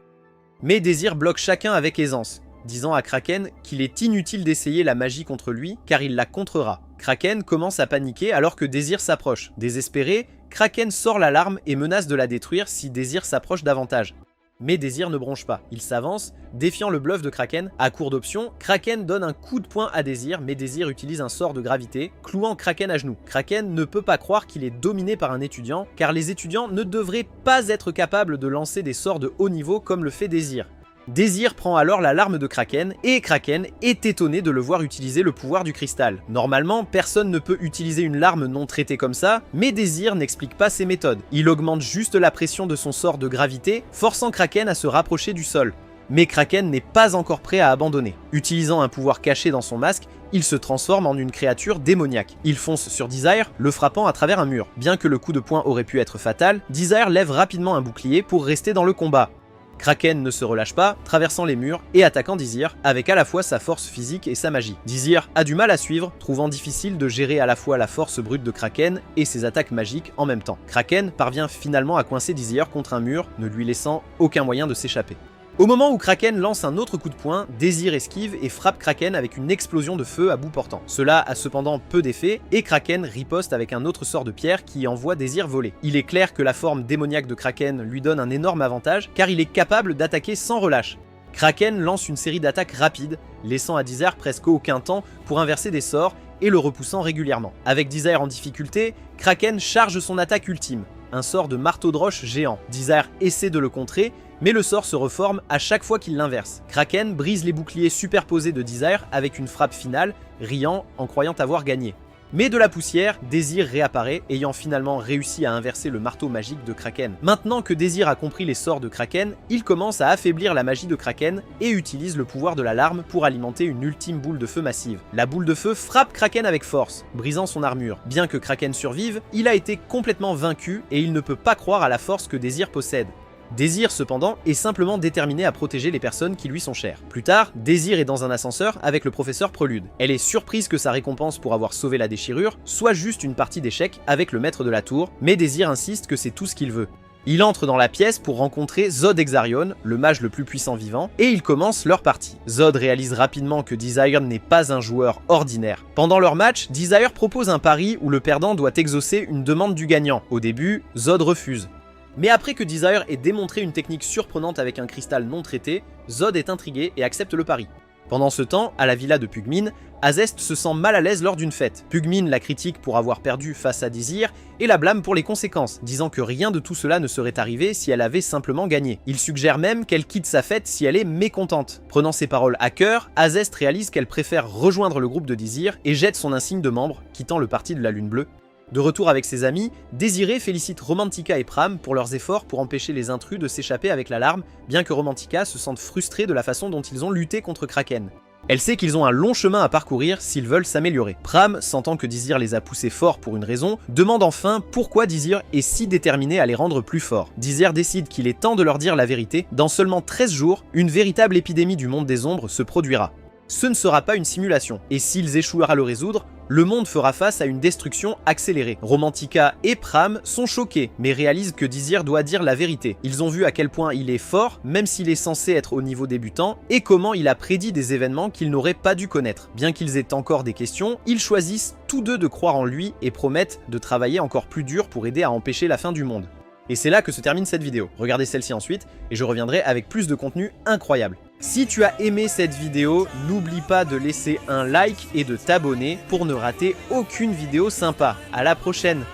Mais Désir bloque chacun avec aisance, disant à Kraken qu'il est inutile d'essayer la magie contre lui car il la contrera. Kraken commence à paniquer alors que Désir s'approche. Désespéré, Kraken sort la larme et menace de la détruire si Désir s'approche davantage. Mais Désir ne bronche pas, il s'avance, défiant le bluff de Kraken. À court d'options, Kraken donne un coup de poing à Désir, mais Désir utilise un sort de gravité, clouant Kraken à genoux. Kraken ne peut pas croire qu'il est dominé par un étudiant, car les étudiants ne devraient pas être capables de lancer des sorts de haut niveau comme le fait Désir. Désir prend alors la larme de Kraken, et Kraken est étonné de le voir utiliser le pouvoir du cristal. Normalement, personne ne peut utiliser une larme non traitée comme ça, mais Désir n'explique pas ses méthodes. Il augmente juste la pression de son sort de gravité, forçant Kraken à se rapprocher du sol. Mais Kraken n'est pas encore prêt à abandonner. Utilisant un pouvoir caché dans son masque, il se transforme en une créature démoniaque. Il fonce sur Desire, le frappant à travers un mur. Bien que le coup de poing aurait pu être fatal, Desire lève rapidement un bouclier pour rester dans le combat. Kraken ne se relâche pas, traversant les murs et attaquant Désir, avec à la fois sa force physique et sa magie. Désir a du mal à suivre, trouvant difficile de gérer à la fois la force brute de Kraken et ses attaques magiques en même temps. Kraken parvient finalement à coincer Désir contre un mur, ne lui laissant aucun moyen de s'échapper. Au moment où Kraken lance un autre coup de poing, Désir esquive et frappe Kraken avec une explosion de feu à bout portant. Cela a cependant peu d'effet, et Kraken riposte avec un autre sort de pierre qui envoie Désir voler. Il est clair que la forme démoniaque de Kraken lui donne un énorme avantage, car il est capable d'attaquer sans relâche. Kraken lance une série d'attaques rapides, laissant à Désir presque aucun temps pour inverser des sorts et le repoussant régulièrement. Avec Désir en difficulté, Kraken charge son attaque ultime, un sort de marteau de roche géant. Désir essaie de le contrer, mais le sort se reforme à chaque fois qu'il l'inverse. Kraken brise les boucliers superposés de Désir avec une frappe finale, riant en croyant avoir gagné. Mais de la poussière, Désir réapparaît, ayant finalement réussi à inverser le marteau magique de Kraken. Maintenant que Désir a compris les sorts de Kraken, il commence à affaiblir la magie de Kraken et utilise le pouvoir de la larme pour alimenter une ultime boule de feu massive. La boule de feu frappe Kraken avec force, brisant son armure. Bien que Kraken survive, il a été complètement vaincu et il ne peut pas croire à la force que Désir possède. Désir, cependant, est simplement déterminé à protéger les personnes qui lui sont chères. Plus tard, Désir est dans un ascenseur avec le professeur Prelude. Elle est surprise que sa récompense pour avoir sauvé la déchirure soit juste une partie d'échecs avec le maître de la tour, mais Désir insiste que c'est tout ce qu'il veut. Il entre dans la pièce pour rencontrer Zod Exarion, le mage le plus puissant vivant, et ils commencent leur partie. Zod réalise rapidement que Desire n'est pas un joueur ordinaire. Pendant leur match, Desire propose un pari où le perdant doit exaucer une demande du gagnant. Au début, Zod refuse. Mais après que Desire ait démontré une technique surprenante avec un cristal non traité, Zod est intrigué et accepte le pari. Pendant ce temps, à la villa de Pugmin, Azest se sent mal à l'aise lors d'une fête. Pugmin la critique pour avoir perdu face à Désir et la blâme pour les conséquences, disant que rien de tout cela ne serait arrivé si elle avait simplement gagné. Il suggère même qu'elle quitte sa fête si elle est mécontente. Prenant ses paroles à cœur, Azest réalise qu'elle préfère rejoindre le groupe de Désir et jette son insigne de membre, quittant le parti de la Lune Bleue. De retour avec ses amis, Désiré félicite Romantica et Pram pour leurs efforts pour empêcher les intrus de s'échapper avec la larme, bien que Romantica se sente frustrée de la façon dont ils ont lutté contre Kraken. Elle sait qu'ils ont un long chemin à parcourir s'ils veulent s'améliorer. Pram, sentant que Désir les a poussés fort pour une raison, demande enfin pourquoi Désir est si déterminé à les rendre plus forts. Désir décide qu'il est temps de leur dire la vérité. Dans seulement 13 jours, une véritable épidémie du monde des ombres se produira. Ce ne sera pas une simulation, et s'ils échouent à le résoudre, le monde fera face à une destruction accélérée. Romantica et Pram sont choqués, mais réalisent que Désir doit dire la vérité. Ils ont vu à quel point il est fort, même s'il est censé être au niveau débutant, et comment il a prédit des événements qu'ils n'auraient pas dû connaître. Bien qu'ils aient encore des questions, ils choisissent tous deux de croire en lui et promettent de travailler encore plus dur pour aider à empêcher la fin du monde. Et c'est là que se termine cette vidéo. Regardez celle-ci ensuite, et je reviendrai avec plus de contenu incroyable. Si tu as aimé cette vidéo, n'oublie pas de laisser un like et de t'abonner pour ne rater aucune vidéo sympa. À la prochaine!